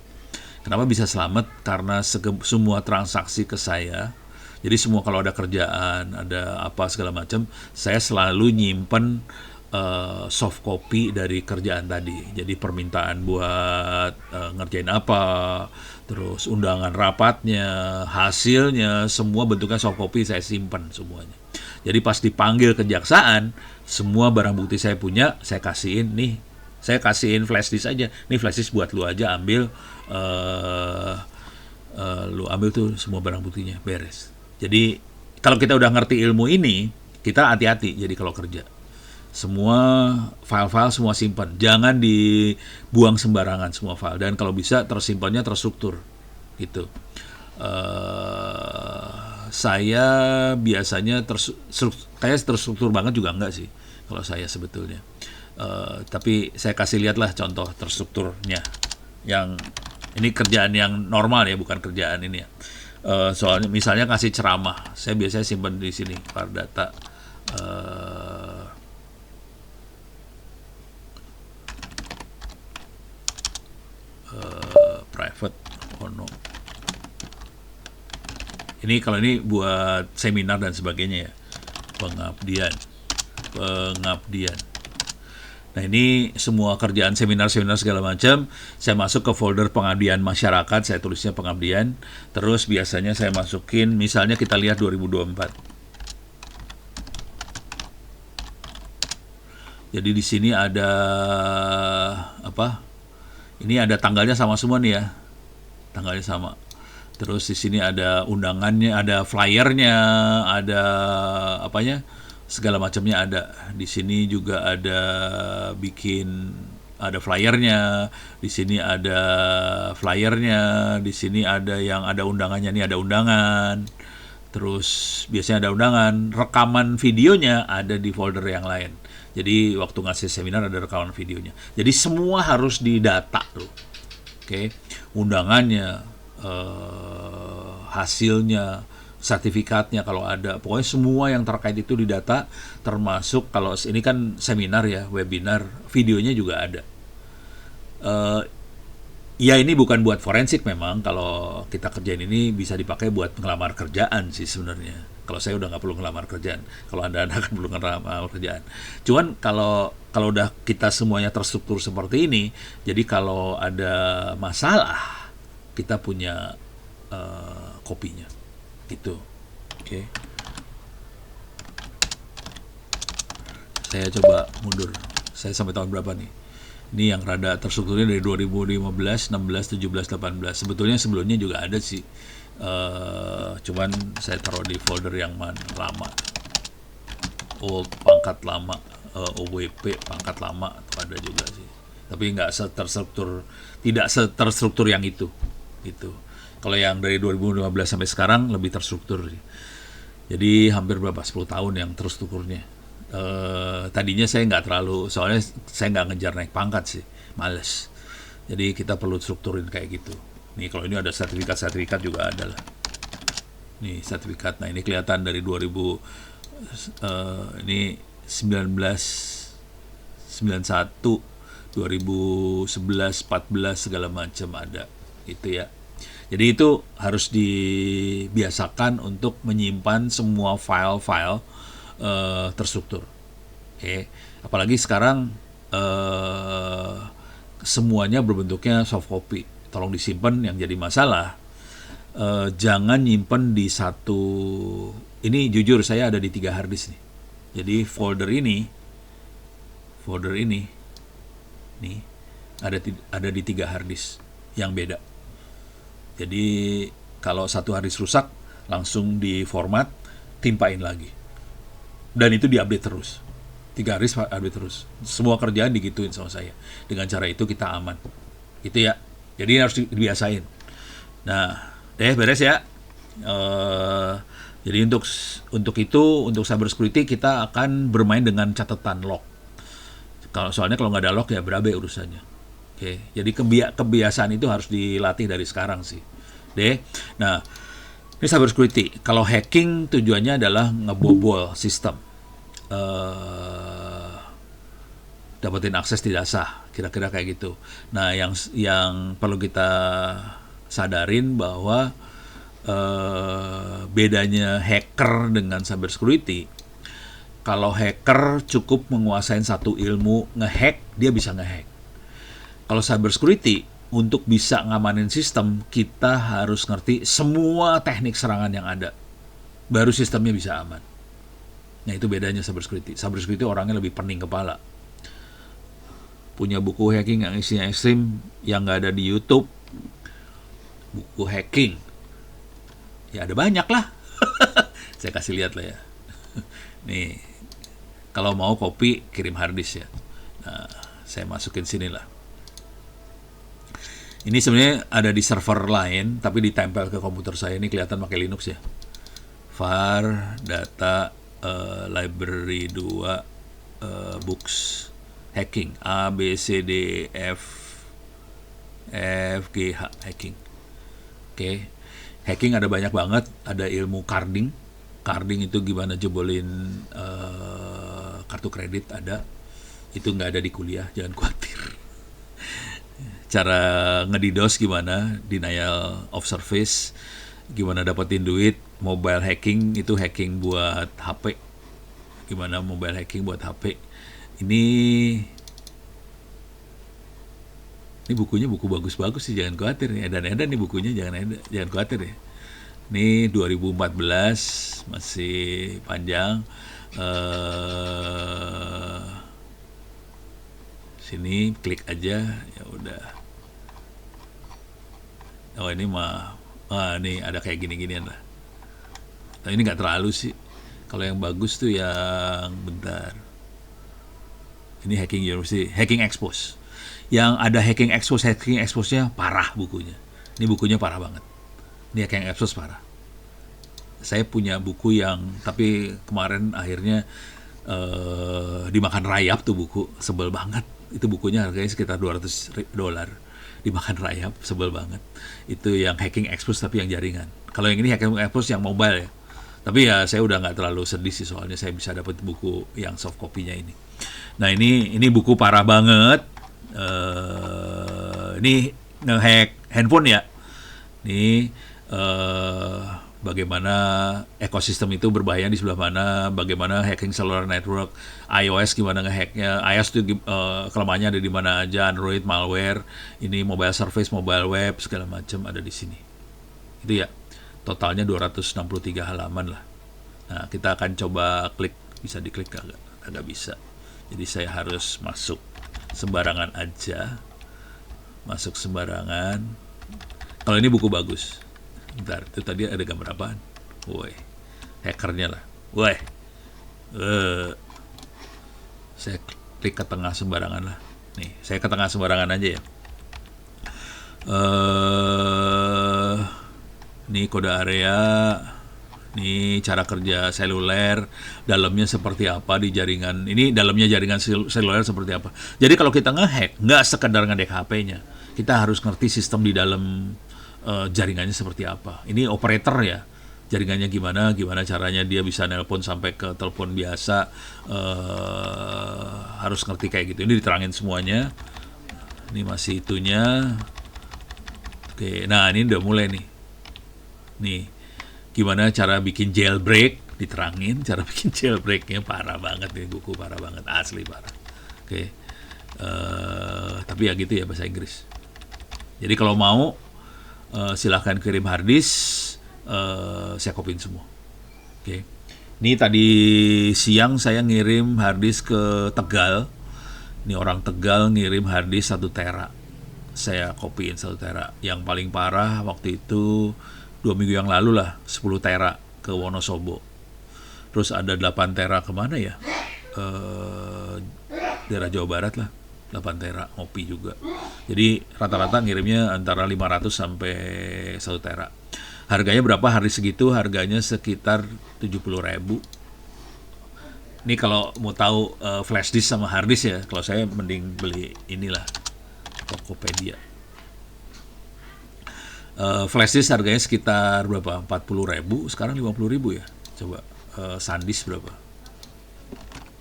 Kenapa bisa selamat? Karena semua transaksi ke saya, jadi semua kalau ada kerjaan, ada apa segala macam, saya selalu nyimpen soft copy dari kerjaan tadi. Jadi permintaan buat ngerjain apa, terus undangan rapatnya, hasilnya, semua bentuknya soft copy saya simpen semuanya. Jadi pas dipanggil kejaksaan, semua barang bukti saya punya, saya kasihin nih. Saya kasihin flash disk aja. Nih flash disk buat lu aja, ambil lu ambil tuh semua barang buktinya, beres. Jadi kalau kita udah ngerti ilmu ini, kita hati-hati jadi kalau kerja. Semua file-file semua simpan. Jangan dibuang sembarangan semua file. Dan kalau bisa tersimpannya terstruktur. Gitu. Saya biasanya terstruktur banget juga enggak sih. Kalau saya sebetulnya. Tapi saya kasih lihatlah contoh terstrukturnya. Yang ini kerjaan yang normal ya, bukan kerjaan ini ya. Soalnya misalnya kasih ceramah, saya biasanya simpan di sini Pardata private Ono. Ini kalau ini buat seminar dan sebagainya ya, pengabdian. Nah ini semua kerjaan seminar-seminar segala macam, saya masuk ke folder pengabdian masyarakat, saya tulisnya pengabdian, terus biasanya saya masukin, misalnya kita lihat 2024. Jadi di sini ada apa? Ini ada tanggalnya sama semua nih ya, tanggalnya sama. Terus di sini ada undangannya, ada flyernya, ada apanya, segala macamnya ada. Di sini juga ada bikin, ada flyernya, di sini ada flyernya, di sini ada yang ada undangannya, nih ada undangan. Terus biasanya ada undangan, rekaman videonya ada di folder yang lain. Jadi waktu ngasih seminar ada rekaman videonya. Jadi semua harus didata tuh. Oke, undangannya, hasilnya, sertifikatnya kalau ada, pokoknya semua yang terkait itu didata, termasuk kalau ini kan seminar ya, webinar, videonya juga ada. Eh, Ya ini bukan buat forensik memang, kalau kita kerjain ini bisa dipakai buat ngelamar kerjaan sih sebenarnya. Kalau saya udah nggak perlu ngelamar kerjaan, kalau anda kan perlu ngelamar kerjaan. Cuman kalau udah kita semuanya terstruktur seperti ini, jadi kalau ada masalah kita punya kopinya, gitu. Oke. Saya coba mundur. Saya sampai tahun berapa nih? Ini yang rada terstrukturnya dari 2015, 16, 17, 18. Sebetulnya sebelumnya juga ada sih. Cuman saya taruh di folder yang lama. Old pangkat lama, OWP pangkat lama itu ada juga sih. Tapi nggak tidak seterstruktur yang itu. Gitu. Kalau yang dari 2015 sampai sekarang lebih terstruktur sih. Jadi hampir berapa? 10 tahun yang terstrukturnya. Tadinya saya nggak terlalu, soalnya saya nggak ngejar naik pangkat sih, males. Jadi kita perlu strukturin kayak gitu. Nih kalau ini ada sertifikat juga ada lah. Nih sertifikat, nah ini kelihatan dari 2000, ini 1991, 2011, 14 segala macam ada, itu ya. Jadi itu harus dibiasakan untuk menyimpan semua file-file terstruktur. Oke. Apalagi sekarang semuanya berbentuknya soft copy. Tolong disimpan. Yang jadi masalah, jangan nyimpen di satu. Ini jujur saya ada di 3 harddisk nih. Jadi folder ini nih ada di 3 harddisk yang beda. Jadi kalau satu harddisk rusak, langsung di format, timpain lagi. Dan itu diupdate terus. 3 harddisk update terus. Semua kerjaan digituin sama saya. Dengan cara itu kita aman. Gitu ya. Jadi harus dibiasain. Nah, beres ya. Jadi untuk itu, untuk cyber security kita akan bermain dengan catatan log. Soalnya kalau nggak ada log ya berabe urusannya. Oke. Jadi kebiasaan itu harus dilatih dari sekarang sih. Nah, ini cyber security. Kalau hacking tujuannya adalah ngebobol sistem, dapetin akses tidak sah, kira-kira kayak gitu. Nah, yang perlu kita sadarin bahwa bedanya hacker dengan cyber security. Kalau hacker cukup menguasai satu ilmu ngehack, dia bisa ngehack. Kalau cyber security, untuk bisa ngamanin sistem, kita harus ngerti semua teknik serangan yang ada. Baru sistemnya bisa aman. Nah, itu bedanya cyber security. Cyber security orangnya lebih pening kepala. Punya buku hacking yang isinya ekstrim, yang nggak ada di YouTube. Buku hacking. Ya ada banyak lah. Saya kasih lihat lah ya. Nih, kalau mau copy, kirim harddisk ya. Nah, saya masukin sini lah. Ini sebenarnya ada di server lain, tapi ditempel ke komputer saya. Ini kelihatan pakai Linux ya. var data library 2 books hacking A B C D F G H hacking. Oke. Hacking ada banyak banget. Ada ilmu carding. Carding itu gimana jebolin kartu kredit ada. Itu nggak ada di kuliah, jangan khawatir. Cara ngedidos gimana, denial of service, gimana dapetin duit, mobile hacking itu hacking buat HP, gimana mobile hacking buat HP. Ini bukunya buku bagus-bagus sih, jangan khawatir ya. Edan-edan nih bukunya, jangan khawatir ya. Ini 2014, masih panjang. Sini klik aja, ya udah. Oh ini mah Nih ada kayak gini-ginian lah. Nah, ini nggak terlalu sih. Kalau yang bagus tuh yang bentar. Ini Hacking University, Hacking Expose. Yang ada Hacking Expose-nya parah bukunya. Ini bukunya parah banget. Ini Hacking Expose parah. Saya punya buku yang, tapi kemarin akhirnya dimakan rayap tuh buku, sebel banget. Itu bukunya harganya sekitar $200. Dimakan rayap, sebel banget. Itu yang Hacking Expose tapi yang jaringan. Kalau yang ini Hacking Expose yang mobile ya. Tapi ya saya udah nggak terlalu sedih sih, soalnya saya bisa dapat buku yang soft copy-nya ini. Nah ini buku parah banget. Ini ngehack handphone ya. Ini bagaimana ekosistem itu berbahaya di sebelah mana, bagaimana hacking cellular network, iOS gimana ngehacknya, iOS itu kelemahannya ada di mana aja, Android, malware, ini mobile service, mobile web, segala macam ada di sini. Itu ya, totalnya 263 halaman lah. Nah, kita akan coba klik, bisa diklik agak bisa. Jadi saya harus masuk sembarangan aja, masuk sembarangan. Kalau ini buku bagus. Bentar, itu tadi ada gambar apaan? Woi, hackernya lah. Woi, saya klik ke tengah sembarangan lah. Nih, saya ke tengah sembarangan aja ya. Ini kode area, ini cara kerja seluler, dalamnya seperti apa di jaringan. Ini dalamnya jaringan seluler seperti apa. Jadi kalau kita ngehack, nggak sekedar ngedek HP-nya, kita harus ngerti sistem di dalam jaringannya seperti apa. Ini operator ya, jaringannya gimana caranya dia bisa nelpon sampai ke telepon biasa, harus ngerti kayak gitu. Ini diterangin semuanya. Ini masih itunya. Oke, nah ini udah mulai nih. Nih, gimana cara bikin jailbreak, diterangin cara bikin jailbreaknya. Parah banget nih buku, parah banget, asli parah. Oke, tapi ya gitu ya bahasa Inggris. Jadi kalau mau silahkan kirim harddisk, saya kopin semua. Oke. Ini tadi siang saya ngirim harddisk ke Tegal. Ini orang Tegal ngirim harddisk 1 tera. Saya kopiin 1 tera. Yang paling parah waktu itu 2 minggu yang lalu lah, 10 tera ke Wonosobo. Terus ada 8 tera kemana ya? Daerah Jawa Barat lah. 8 tera, ngopi juga. Jadi rata-rata ngirimnya antara 500 sampai 1 tera. Harganya berapa hari segitu? Harganya sekitar 70.000. Ini kalau mau tahu flash disk sama hard disk ya, kalau saya mending beli inilah, Tokopedia. Flash disk harganya sekitar berapa? 40.000, sekarang 50.000 ya. Coba SanDisk berapa?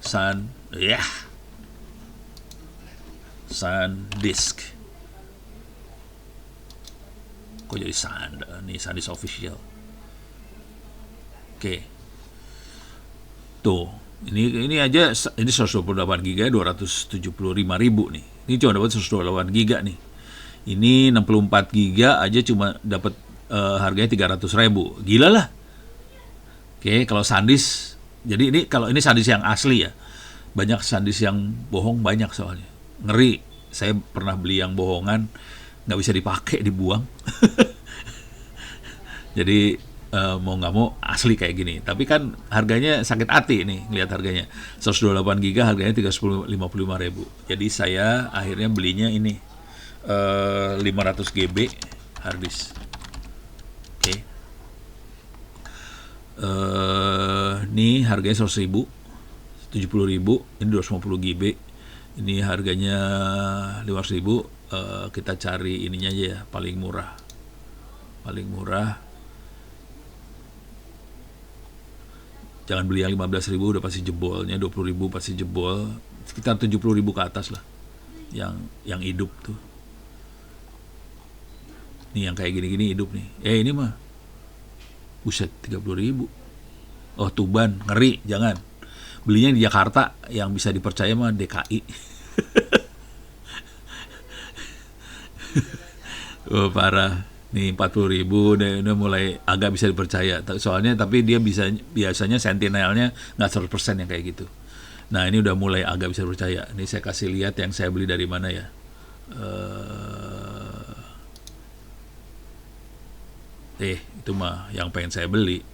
SanDisk. Kok jadi nih SanDisk official. Oke. Tuh, ini aja ini 128 GB 275.000 nih. Ini cuma dapat 128 GB nih. Ini 64 GB aja cuma dapat harganya 300.000. Gila lah. Oke, kalau SanDisk, jadi ini kalau ini SanDisk yang asli ya. Banyak SanDisk yang bohong, banyak soalnya. Ngeri. Saya pernah beli yang bohongan, nggak bisa dipakai, dibuang. Jadi mau nggak mau asli kayak gini. Tapi kan harganya sakit hati nih, lihat harganya. 128 GB harganya 355.000. Jadi saya akhirnya belinya ini 500 GB harddisk. Oke. Ini harganya 100.000, 70.000. Ini 250 GB. Ini harganya 500.000. Kita cari ininya aja ya, paling murah. Jangan beli yang 15.000, udah pasti jebolnya. 20.000 pasti jebol. Sekitar 70.000 ke atas lah yang hidup tuh. Nih yang kayak gini-gini hidup nih. Ini mah buset, 30.000. Oh, Tuban, ngeri, jangan. Belinya di Jakarta, yang bisa dipercaya mah DKI. Oh, parah. Nih 40.000 udah mulai agak bisa dipercaya. Soalnya tapi dia biasanya sentinelnya nggak 100% yang kayak gitu. Nah, ini udah mulai agak bisa dipercaya. Ini saya kasih lihat yang saya beli dari mana ya. Itu mah yang pengen saya beli.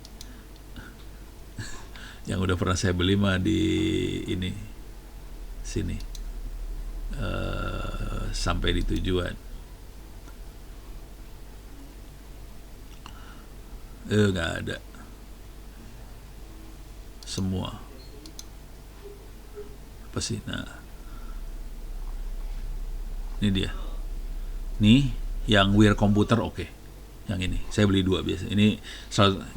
Yang udah pernah saya beli mah di ini sini, sampai di tujuan. Nggak ada semua. Apa sih? Nah, ini dia. Nih, yang Wear komputer oke. Yang ini, saya beli 2 biasa. Ini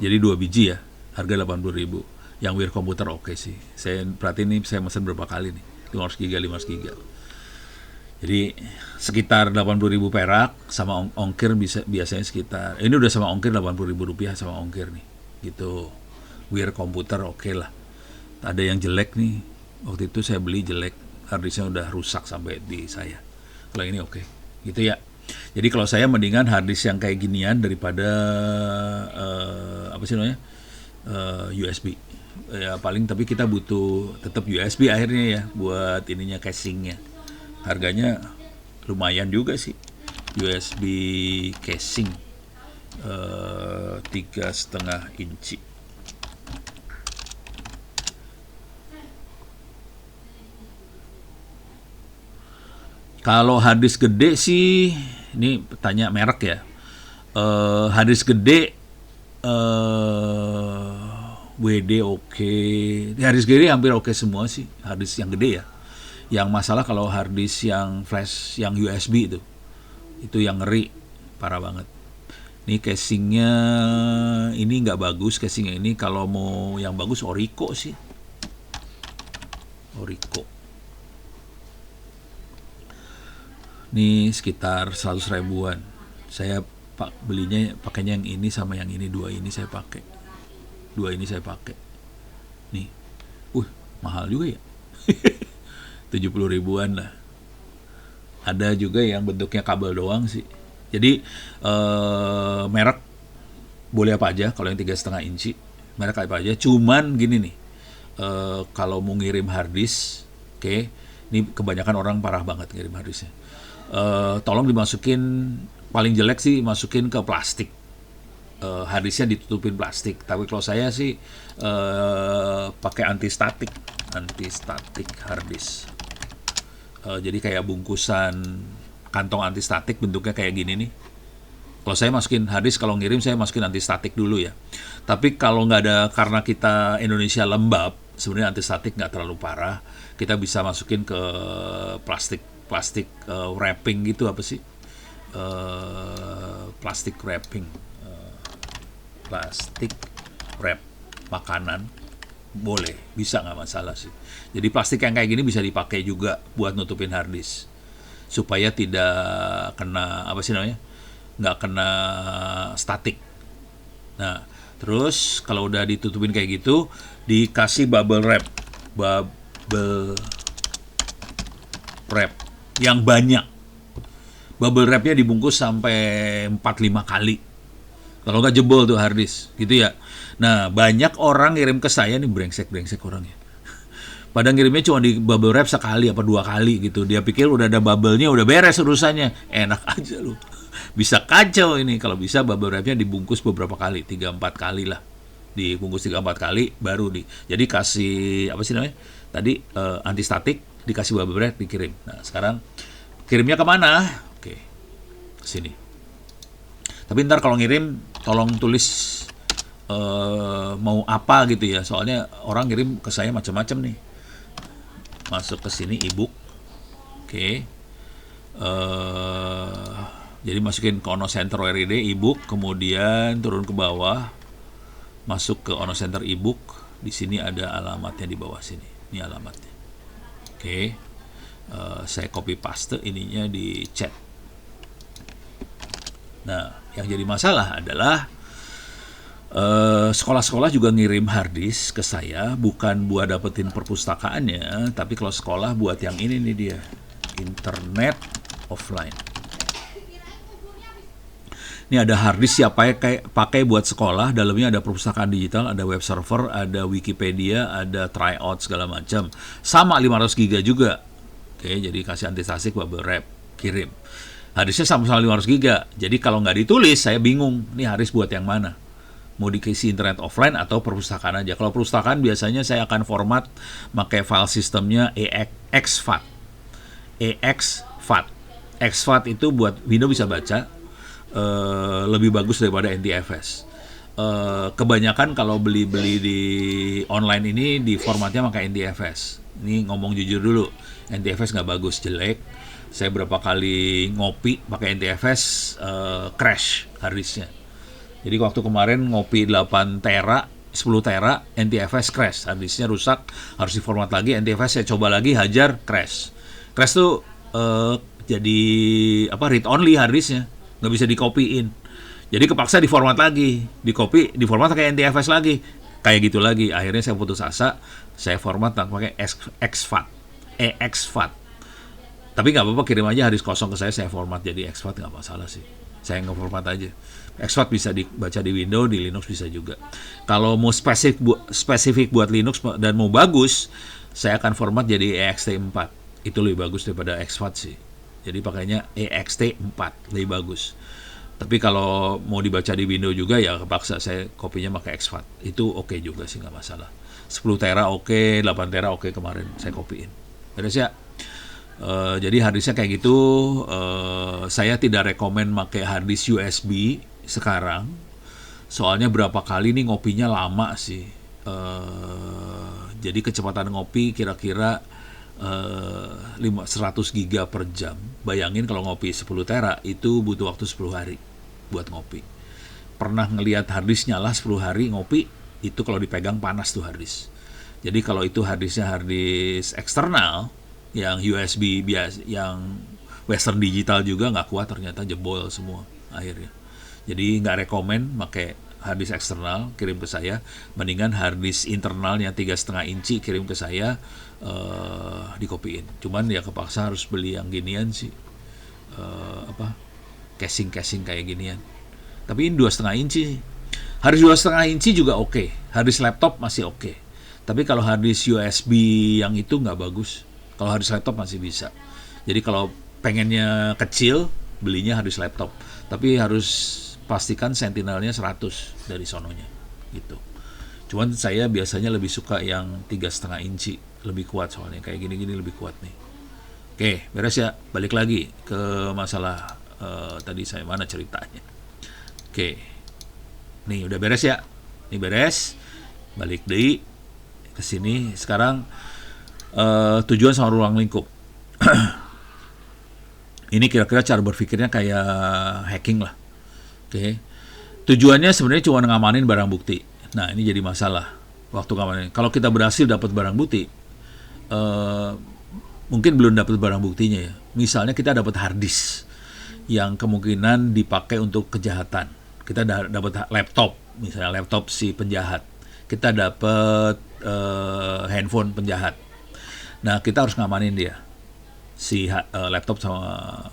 jadi 2 biji ya, harga 80.000. Yang Wear komputer oke sih. Saya perhatiin nih, saya mesen berapa kali nih. 500 giga. Jadi sekitar 80.000 perak sama ongkir biasanya sekitar. Ini udah sama ongkir 80.000 rupiah sama ongkir nih. Gitu. Wear komputer oke lah. Ada yang jelek nih. Waktu itu saya beli jelek, harddisknya udah rusak sampai di saya. Kalau ini oke. Gitu ya. Jadi kalau saya mendingan harddisk yang kayak ginian daripada apa sih namanya? USB. Ya paling, tapi kita butuh tetap USB akhirnya ya buat ininya, casingnya. Harganya lumayan juga sih, USB casing 3,5 inci. Kalau harddisk gede sih, ini tanya merek ya. Harddisk gede WD oke. Harddisk gede hampir oke semua sih, harddisk yang gede ya. Yang masalah kalau harddisk yang flash, yang USB itu yang ngeri, parah banget. Ini casingnya ini nggak bagus, casingnya ini. Kalau mau yang bagus Orico sih, Orico. Ini sekitar 100 ribuan. Saya belinya pakainya yang ini sama yang ini, 2 ini saya pakai. Nih, mahal juga ya. 70 ribuan lah. Ada juga yang bentuknya kabel doang sih. Jadi merek boleh apa aja. Kalau yang 3,5 inci merek apa aja. Cuman gini nih, kalau mau ngirim harddisk, oke, ini kebanyakan orang parah banget ngirim harddisknya. Tolong dimasukin, paling jelek sih masukin ke plastik. Harddisknya ditutupin plastik. Tapi kalau saya sih pakai antistatik harddisk. Jadi kayak bungkusan kantong antistatik, bentuknya kayak gini nih. Kalau saya masukin harddisk, kalau ngirim saya masukin antistatik dulu ya. Tapi kalau nggak ada, karena kita Indonesia lembab, sebenarnya antistatik nggak terlalu parah. Kita bisa masukin ke plastik wrapping gitu, apa sih? Plastik wrapping, plastik wrap makanan. Boleh, bisa, nggak masalah sih. Jadi plastik yang kayak gini bisa dipakai juga buat nutupin harddisk supaya tidak kena, apa sih namanya, nggak kena statik. Nah, terus kalau udah ditutupin kayak gitu, dikasih bubble wrap yang banyak. Bubble wrapnya dibungkus sampai 4-5 kali. Kalau nggak jebol tuh harddisk, gitu ya. Nah, banyak orang ngirim ke saya nih, brengsek orangnya. Padahal ngirimnya cuma di bubble wrap sekali apa 2 kali gitu. Dia pikir udah ada bubble-nya, udah beres urusannya. Enak aja lu. Bisa kacau ini. Kalau bisa bubble wrap-nya dibungkus beberapa kali, 3-4 kali lah. Dibungkus 3-4 kali baru jadi kasih, apa sih namanya? Tadi antistatik, dikasih bubble wrap, dikirim. Nah, sekarang kirimnya kemana? Oke, ke sini. Tapi ntar kalau ngirim, tolong tulis mau apa gitu ya. Soalnya orang ngirim ke saya macam-macam nih. Masuk ke sini ebook. Oke. Jadi masukin ke Ono Center RID ebook, kemudian turun ke bawah, masuk ke Ono Center ebook. Di sini ada alamatnya di bawah sini. Ini alamatnya. Oke. Saya copy paste ininya di chat. Nah, yang jadi masalah adalah sekolah-sekolah juga ngirim harddisk ke saya, bukan buat dapetin perpustakaannya, tapi kalau sekolah buat yang ini nih dia, internet offline. Ini ada harddisk ya, pakai buat sekolah, dalamnya ada perpustakaan digital, ada web server, ada Wikipedia, ada tryout segala macam. Sama 500 GB juga. Oke, jadi kasih antistatik bubble wrap, kirim. Harddisknya sama-sama 500 giga. Jadi kalau nggak ditulis, saya bingung. Ini harddisk buat yang mana? Mau diisi internet offline atau perpustakaan aja. Kalau perpustakaan biasanya saya akan format pakai file sistemnya exFAT. exFAT. exFAT itu buat Windows bisa baca, lebih bagus daripada NTFS. Kebanyakan kalau beli-beli di online ini di formatnya pakai NTFS. Ini ngomong jujur dulu, NTFS nggak bagus, jelek. Saya berapa kali ngopi pakai NTFS, crash harddisknya. Jadi waktu kemarin ngopi 8 tera, 10 tera, NTFS crash, harddisknya rusak, harus diformat lagi. NTFS saya coba lagi, hajar, crash. Crash tuh jadi read only harddisknya, nggak bisa dikopiin. Jadi kepaksa diformat lagi, diformat pakai NTFS lagi, kayak gitu lagi. Akhirnya saya putus asa, saya format pakai exFAT. Tapi nggak apa-apa, kirim aja harddisk kosong ke saya format jadi exFAT, nggak masalah sih. Saya nge-format aja. exFAT bisa dibaca di Windows, di Linux bisa juga. Kalau mau spesifik buat Linux dan mau bagus, saya akan format jadi ext4. Itu lebih bagus daripada exFAT sih. Jadi pakainya ext4, lebih bagus. Tapi kalau mau dibaca di Windows juga ya kepaksa saya kopinya pakai exFAT. Itu oke juga sih, nggak masalah. 10 tera oke, 8 tera oke kemarin saya kopiin. Beres ya? Jadi harddisknya kayak gitu. Saya tidak rekomen pakai harddisk USB sekarang. Soalnya berapa kali nih ngopinya lama sih. Jadi kecepatan ngopi kira-kira 100 giga per jam. Bayangin kalau ngopi 10 tera itu butuh waktu 10 hari buat ngopi. Pernah ngelihat harddisk nyala 10 hari ngopi, itu kalau dipegang panas tuh harddisk. Jadi kalau itu harddisknya harddisk eksternal, yang USB biasa, yang Western Digital juga nggak kuat, ternyata jebol semua akhirnya. Jadi nggak rekomen pakai harddisk eksternal, kirim ke saya. Mendingan harddisk internalnya 3,5 inci kirim ke saya, dikopiin. Cuman ya kepaksa harus beli yang ginian sih, casing kayak ginian. Tapi ini 2,5 inci. Harddisk 2,5 inci juga oke. Harddisk laptop masih oke. Tapi kalau harddisk USB yang itu nggak bagus. Kalau harddisk laptop masih bisa. Jadi kalau pengennya kecil, belinya harddisk laptop. Tapi harus pastikan sentinelnya 100 dari sononya. Gitu. Cuman saya biasanya lebih suka yang 3,5 inci. Lebih kuat soalnya. Kayak gini-gini lebih kuat nih. Oke, beres ya. Balik lagi ke masalah tadi saya mana ceritanya. Oke. Nih udah beres ya. Nih beres. Balik deh ke sini. Sekarang tujuan sama ruang lingkup. Ini kira-kira cara berpikirnya kayak hacking lah. Oke. Tujuannya sebenarnya cuma ngamanin barang bukti. Nah, ini jadi masalah waktu ngamanin. Kalau kita berhasil dapat barang bukti, mungkin belum dapat barang buktinya ya. Misalnya kita dapat harddisk yang kemungkinan dipakai untuk kejahatan. Kita dapat laptop, misalnya laptop si penjahat. Kita dapat handphone penjahat. Nah, kita harus ngamanin dia, si laptop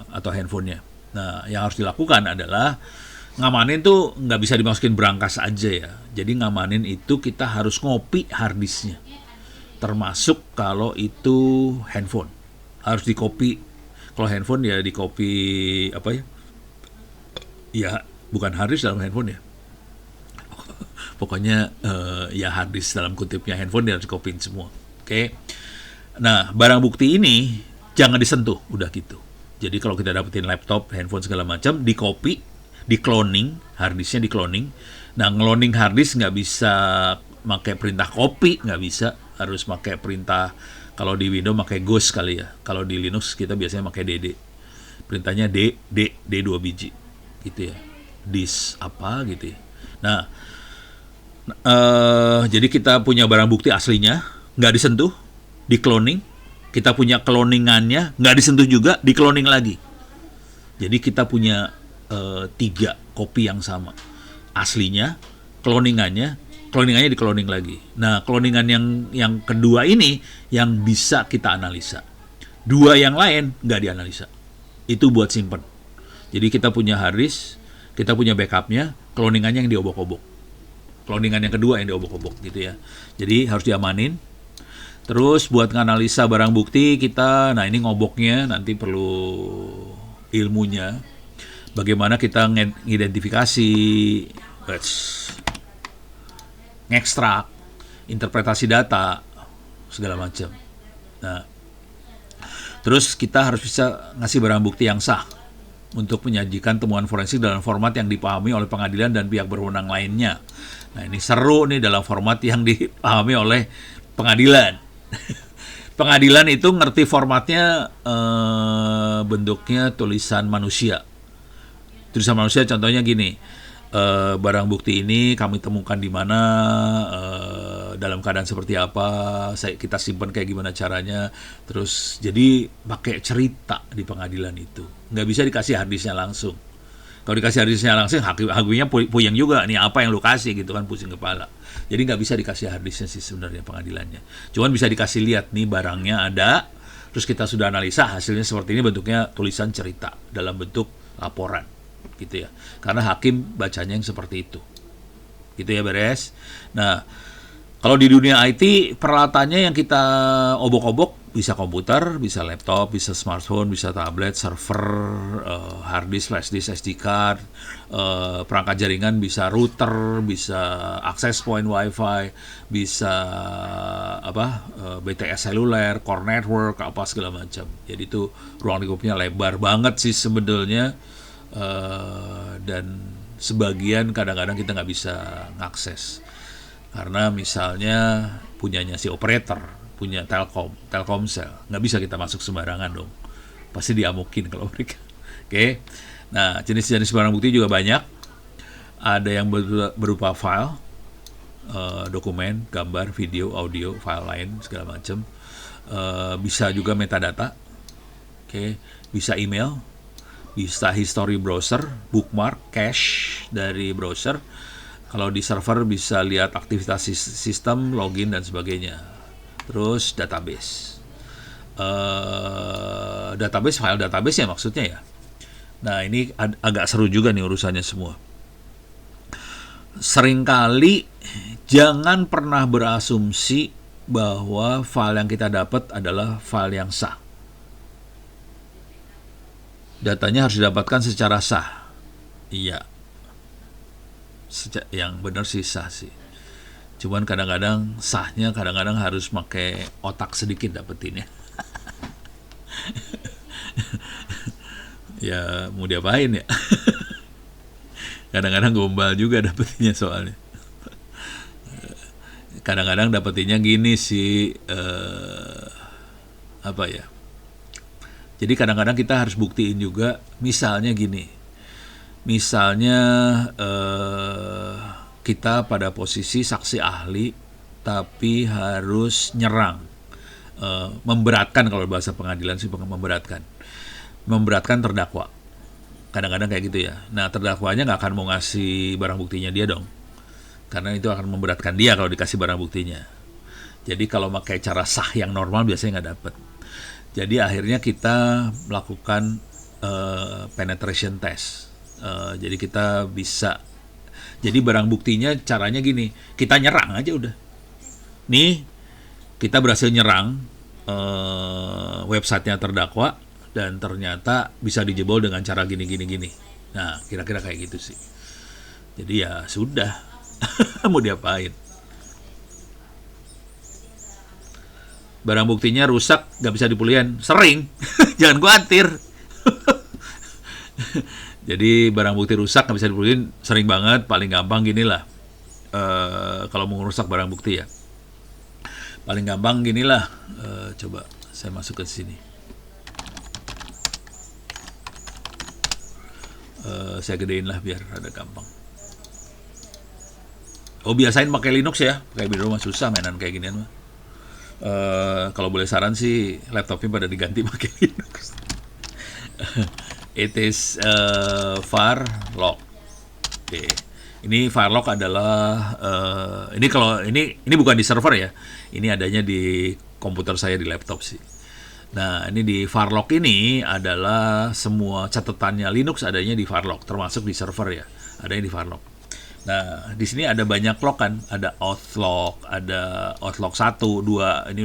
atau handphonenya. Nah, yang harus dilakukan adalah ngamanin tuh nggak bisa dimasukin berangkas aja ya. Jadi ngamanin itu kita harus ngopi harddisknya. Termasuk kalau itu handphone. Harus dikopi. Kalau handphone ya dikopi apa ya? Ya, bukan harddisk dalam handphone ya. Pokoknya ya harddisk dalam kutipnya handphone dia harus dikopiin semua. Oke. Nah, barang bukti ini jangan disentuh, udah gitu. Jadi kalau kita dapetin laptop, handphone segala macam, di-copy, di-cloning, harddisknya di-cloning. Nah, ngeloning harddisk nggak bisa pakai perintah copy, nggak bisa. Harus pakai perintah, kalau di Windows pakai ghost kali ya. Kalau di Linux kita biasanya pakai dd. Perintahnya d 2 biji, gitu ya. Disk apa gitu ya. Nah, jadi kita punya barang bukti aslinya, nggak disentuh, di-cloning. Kita punya cloningannya, nggak disentuh juga, di-cloning lagi. Jadi kita punya 3 kopi yang sama. Aslinya, cloningannya di-cloning lagi. Nah, cloningan yang kedua ini yang bisa kita analisa. 2 yang lain nggak dianalisa. Itu buat simpen. Jadi kita punya harddisk, kita punya backupnya, cloningannya yang diobok-obok. Cloningan yang kedua yang diobok-obok gitu ya. Jadi harus diamanin. Terus buat nganalisa barang bukti kita, nah ini ngoboknya nanti perlu ilmunya, bagaimana kita ngidentifikasi, ngekstrak, interpretasi data, segala macam. Nah, terus kita harus bisa ngasih barang bukti yang sah untuk menyajikan temuan forensik dalam format yang dipahami oleh pengadilan dan pihak berwenang lainnya. Nah, ini seru nih dalam format yang dipahami oleh pengadilan. Pengadilan itu ngerti formatnya, bentuknya tulisan manusia. Tulisan manusia contohnya gini, barang bukti ini kami temukan di mana, dalam keadaan seperti apa, kita simpan kayak gimana caranya, terus jadi pakai cerita di pengadilan itu. Nggak bisa dikasih harddisknya langsung. Kalau dikasih harddisknya langsung, hakimnya puyeng juga, nih apa yang lu kasih gitu kan, pusing kepala. Jadi nggak bisa dikasih harddisknya sih sebenarnya pengadilannya. Cuman bisa dikasih lihat nih barangnya ada, terus kita sudah analisa hasilnya seperti ini, bentuknya tulisan cerita dalam bentuk laporan gitu ya. Karena hakim bacanya yang seperti itu. Gitu ya, beres. Nah, kalau di dunia IT, peralatannya yang kita obok-obok bisa komputer, bisa laptop, bisa smartphone, bisa tablet, server, hard disk, flash disk, SD card, perangkat jaringan bisa router, bisa access point WiFi, bisa BTS seluler, core network, apa segala macam. Jadi itu ruang lingkupnya lebar banget sih sebenarnya, dan sebagian kadang-kadang kita nggak bisa ngakses. Karena misalnya punyanya si operator, punya Telkomsel, nggak bisa kita masuk sembarangan dong. Pasti diamukin kalau mereka. Oke. Nah, jenis-jenis barang bukti juga banyak. Ada yang berupa file, dokumen, gambar, video, audio, file lain, segala macam. Bisa juga metadata. Oke. Bisa email, bisa history browser, bookmark, cache dari browser. Kalau di server bisa lihat aktivitas sistem, login dan sebagainya. Terus database. Database, file database ya maksudnya ya. Nah, ini agak seru juga nih urusannya semua. Seringkali jangan pernah berasumsi bahwa file yang kita dapat adalah file yang sah. Datanya harus didapatkan secara sah. Iya. Yang benar sih sah sih. Cuman kadang-kadang sahnya kadang-kadang harus pakai otak sedikit dapetinnya. Ya mau diapain ya. Kadang-kadang gombal juga dapetinnya soalnya. Kadang-kadang dapetinnya gini sih, apa ya. Jadi kadang-kadang kita harus buktiin juga, misalnya gini. Misalnya kita pada posisi saksi ahli tapi harus nyerang, memberatkan, kalau bahasa pengadilan sih memberatkan terdakwa. Kadang-kadang kayak gitu ya. Nah, terdakwanya nggak akan mau ngasih barang buktinya dia dong, karena itu akan memberatkan dia kalau dikasih barang buktinya. Jadi kalau pakai cara sah yang normal biasanya nggak dapet. Jadi akhirnya kita melakukan penetration test. Jadi kita bisa, jadi barang buktinya caranya gini, kita nyerang aja udah. Nih, kita berhasil nyerang websitenya terdakwa dan ternyata bisa dijebol dengan cara gini. Nah, kira-kira kayak gitu sih. Jadi ya sudah, mau diapain? Barang buktinya rusak, nggak bisa dipulihin, sering, jangan khawatir. Jadi barang bukti rusak nggak bisa dipulihin sering banget. Paling gampang gini lah, kalau mau ngerusak barang bukti ya, paling gampang gini lah. Coba saya masuk ke sini. Saya gedein lah biar ada gampang. Oh, biasain pakai Linux ya, pakai Windows mah susah mainan kayak ginian mah. Kalau boleh saran sih laptopnya pada diganti pakai Linux. It is Farlock. Okay. Ini Farlock adalah ini kalau ini bukan di server ya. Ini adanya di komputer saya, di laptop sih. Nah, ini di Farlock ini adalah semua catatannya Linux adanya di Farlock, termasuk di server ya. Adanya di Farlock. Nah, di sini ada banyak lock kan, ada Outlook, ada Outlook 1, 2, ini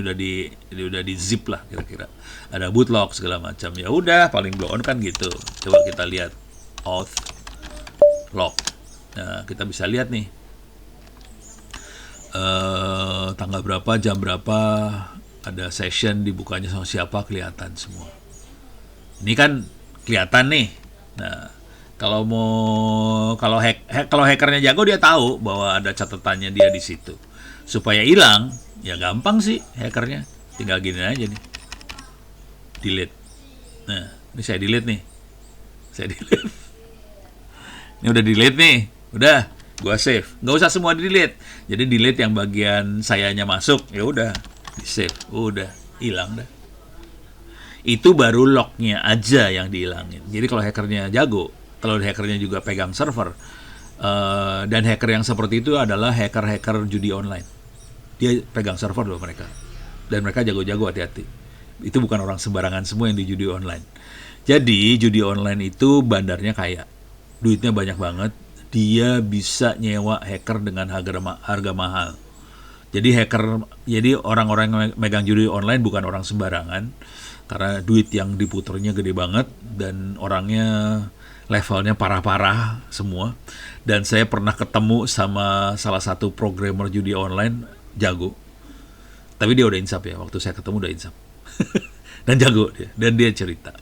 udah di zip lah kira-kira. Ada bootlock segala macam. Ya udah, paling blow on kan gitu. Coba kita lihat Outlook. Nah, kita bisa lihat nih tanggal berapa, jam berapa, ada session dibukanya sama siapa, kelihatan semua. Ini kan kelihatan nih. Nah, kalau hackernya jago, dia tahu bahwa ada catatannya dia di situ. Supaya hilang, ya gampang sih hackernya. Tinggal gini aja nih. Delete. Nah, ini saya delete nih. Saya delete. Ini udah delete nih. Udah, gua save. Nggak usah semua delete. Jadi delete yang bagian sayanya masuk, ya udah, di save. Udah, hilang dah. Itu baru locknya aja yang dihilangin. Jadi kalau hackernya jago, kalau hackernya juga pegang server, dan hacker yang seperti itu adalah hacker-hacker judi online. Dia pegang server loh mereka. Dan mereka jago-jago, hati-hati. Itu bukan orang sembarangan semua yang di judi online. Jadi judi online itu bandarnya kaya. Duitnya banyak banget. Dia bisa nyewa hacker dengan harga mahal. Jadi orang-orang yang megang judi online bukan orang sembarangan. Karena duit yang diputernya gede banget dan orangnya levelnya parah-parah semua. Dan saya pernah ketemu sama salah satu programmer judi online jago. Tapi dia udah insap ya, waktu saya ketemu udah insap. Dan jago dia, dan dia cerita.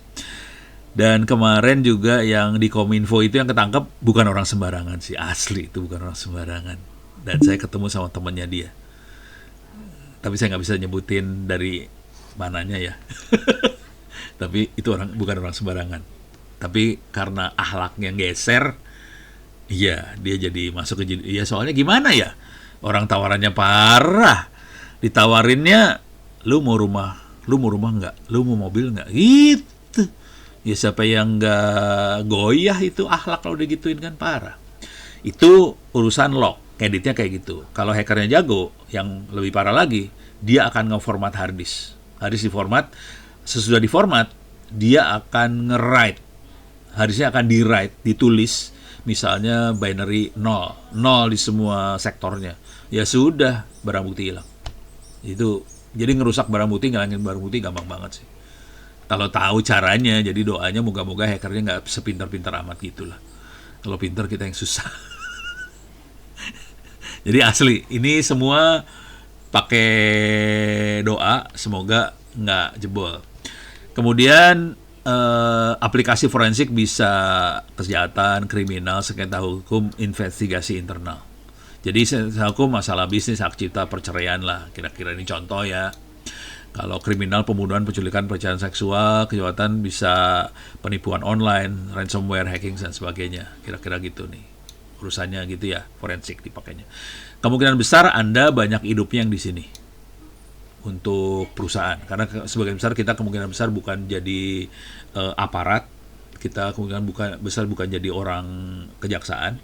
Dan kemarin juga yang di Kominfo itu yang ketangkep bukan orang sembarangan sih, asli itu bukan orang sembarangan. Dan saya ketemu sama temannya dia. Tapi saya nggak bisa nyebutin dari mananya ya. Tapi itu bukan orang sembarangan. Tapi karena akhlaknya geser, iya dia jadi masuk ke ya soalnya gimana ya? Orang tawarannya parah. Ditawarinnya lu mau rumah nggak? Lu mau mobil nggak? Gitu. Ya siapa yang nggak goyah itu akhlak kalau digituin kan parah. Itu urusan lock, editnya kayak gitu. Kalau hackernya jago, yang lebih parah lagi, dia akan ngeformat hard disk. Hard disk diformat, sesudah diformat, dia akan nge-write. Hard disknya akan di-write, ditulis, misalnya binary 0 di semua sektornya. Ya sudah, barang bukti hilang. Itu jadi ngerusak barang bukti, ngilangin barang bukti gampang banget sih. Kalau tahu caranya, jadi doanya moga-moga hackernya nggak sepintar-pintar amat gitulah. Kalau pintar kita yang susah. Jadi asli, ini semua pakai doa, semoga nggak jebol. Kemudian aplikasi forensik bisa kejahatan, kriminal, sengketa hukum, investigasi internal. Jadi sengketa hukum masalah bisnis, hak cipta, perceraian lah. Kira-kira ini contoh ya. Kalau kriminal, pembunuhan, penculikan, pelecehan seksual, kejahatan bisa penipuan online, ransomware, hacking, dan sebagainya. Kira-kira gitu nih. Urusannya gitu ya, forensik dipakainya. Kemungkinan besar Anda banyak hidupnya yang di sini. Untuk perusahaan. Karena sebagian besar kita kemungkinan besar bukan jadi aparat. Kita kemungkinan besar bukan jadi orang kejaksaan.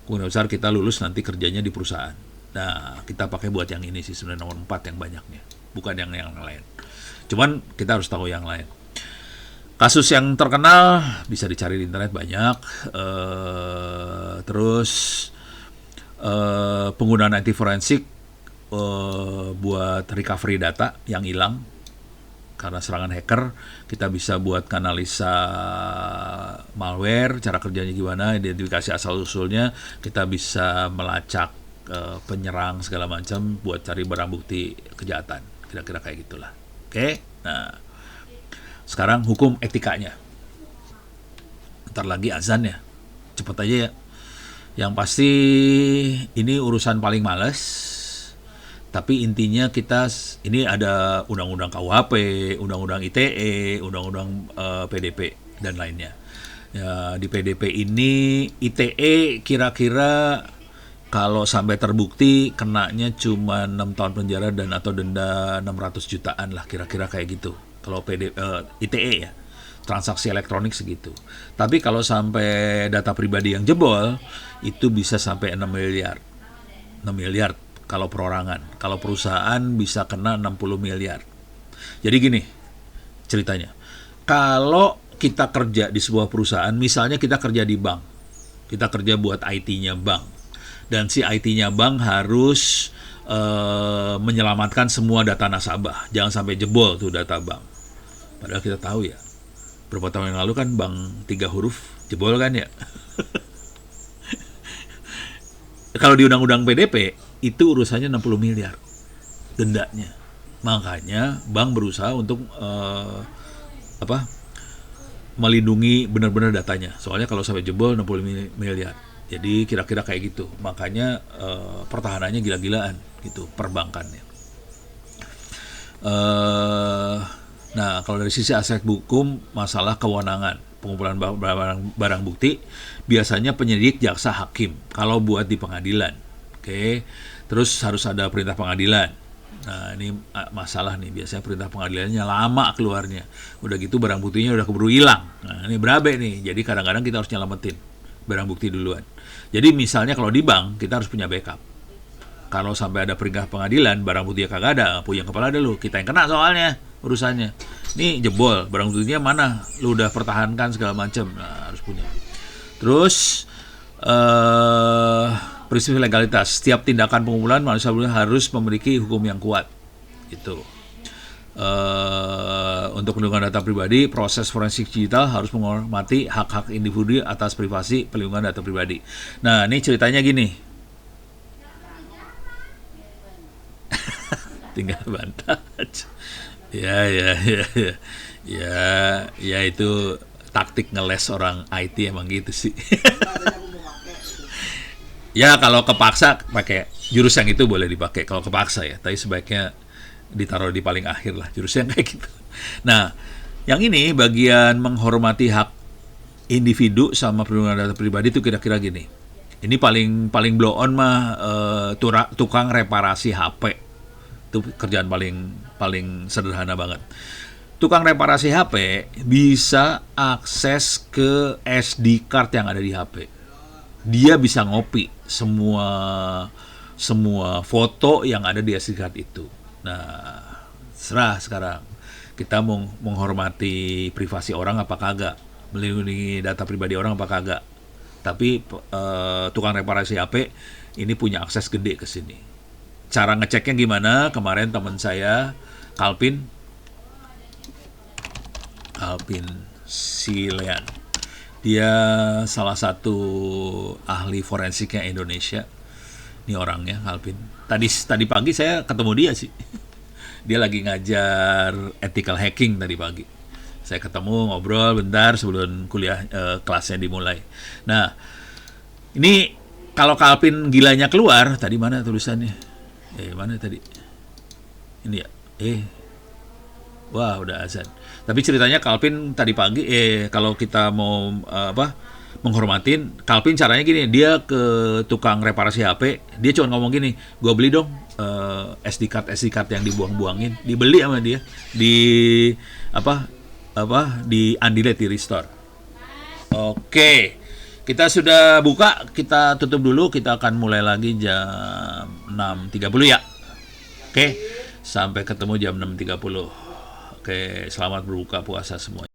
Kemungkinan besar kita lulus nanti kerjanya di perusahaan. Nah, kita pakai buat yang ini sih, sebenarnya nomor 4 yang banyaknya. Bukan yang lain. Cuman kita harus tahu yang lain. Kasus yang terkenal bisa dicari di internet banyak. Terus penggunaan anti forensik buat recovery data yang hilang karena serangan hacker. Kita bisa buat analisa malware, cara kerjanya gimana, identifikasi asal usulnya. Kita bisa melacak penyerang segala macam buat cari barang bukti kejahatan. Kira-kira kayak gitulah. Oke. Nah, sekarang hukum etikanya. Ntar lagi azan ya. Cepet aja ya. Yang pasti ini urusan paling males. Tapi intinya kita ini ada undang-undang KUHP, undang-undang ITE, undang-undang PDP dan lainnya. Ya, di PDP ini ITE kira-kira kalau sampai terbukti kenanya cuma 6 tahun penjara dan atau denda 600 jutaan lah, kira-kira kayak gitu. Kalau ITE ya, transaksi elektronik segitu. Tapi kalau sampai data pribadi yang jebol, itu bisa sampai 6 miliar. 6 miliar kalau perorangan. Kalau perusahaan bisa kena 60 miliar. Jadi gini ceritanya. Kalau kita kerja di sebuah perusahaan, misalnya kita kerja di bank. Kita kerja buat IT-nya bank. Dan si IT-nya bank harus menyelamatkan semua data nasabah. Jangan sampai jebol tuh data bank. Padahal kita tahu ya, beberapa tahun yang lalu kan bank 3 huruf jebol kan ya. Kalau di undang-undang PDP itu urusannya 60 miliar dendanya. Makanya bank berusaha untuk melindungi benar-benar datanya. Soalnya kalau sampai jebol 60 miliar. Jadi kira-kira kayak gitu. Makanya pertahanannya gila-gilaan gitu perbankannya. Nah, kalau dari sisi aspek hukum, masalah kewenangan pengumpulan barang bukti biasanya penyidik, jaksa, hakim kalau buat di pengadilan. Oke. Terus harus ada perintah pengadilan. Nah, ini masalah nih, biasanya perintah pengadilannya lama keluarnya. Udah gitu barang buktinya udah keburu hilang. Nah, ini berabe nih. Jadi kadang-kadang kita harus nyelamatin barang bukti duluan. Jadi misalnya kalau di bank kita harus punya backup. Kalau sampai ada perintah pengadilan, barang buktinya kagak ada, punya kepala dulu, kita yang kena soalnya urusannya. Nih jebol, barang buktinya mana? Lu udah pertahankan segala macam. Nah, harus punya. Terus prinsip legalitas. Setiap tindakan pengumpulan manusia harus memiliki hukum yang kuat. Gitu. Untuk perlindungan data pribadi, proses forensik digital harus menghormati hak-hak individu atas privasi, perlindungan data pribadi. Nah, ini ceritanya gini. Tinggal bantah. Ya itu taktik ngeles orang IT emang gitu sih. Ya kalau kepaksa pakai jurus yang itu boleh dipakai kalau kepaksa ya, tapi sebaiknya ditaruh di paling akhir lah jurus yang kayak gitu. Nah, yang ini bagian menghormati hak individu sama perlindungan data pribadi itu kira-kira gini. Ini paling blow on mah tukang reparasi HP. Itu kerjaan paling sederhana banget. Tukang reparasi HP bisa akses ke SD card yang ada di HP. Dia bisa ngopi semua foto yang ada di SD card itu. Nah, serah sekarang kita mau menghormati privasi orang apa kagak, melindungi data pribadi orang apa kagak. Tapi tukang reparasi HP ini punya akses gede ke sini. Cara ngeceknya gimana? Kemarin teman saya Kalpin Silean. Dia salah satu ahli forensiknya Indonesia. Ini orangnya Kalpin. Tadi pagi saya ketemu dia sih. Dia lagi ngajar ethical hacking tadi pagi. Saya ketemu ngobrol bentar sebelum kuliah kelasnya dimulai. Nah, ini kalau Kalpin gilanya keluar, tadi mana tulisannya? Mana tadi? Ini ya. Wah, udah azan. Tapi ceritanya Kalpin tadi pagi kalau kita mau menghormatin Kalpin, caranya gini, dia ke tukang reparasi HP, dia cuma ngomong gini, "Gua beli dong SD card yang dibuang-buangin." Dibeli sama dia di di Andilet di Restore. Oke. Kita sudah buka, kita tutup dulu, kita akan mulai lagi jam 6.30 ya. Oke, sampai ketemu jam 6.30. Oke, selamat berbuka puasa semua.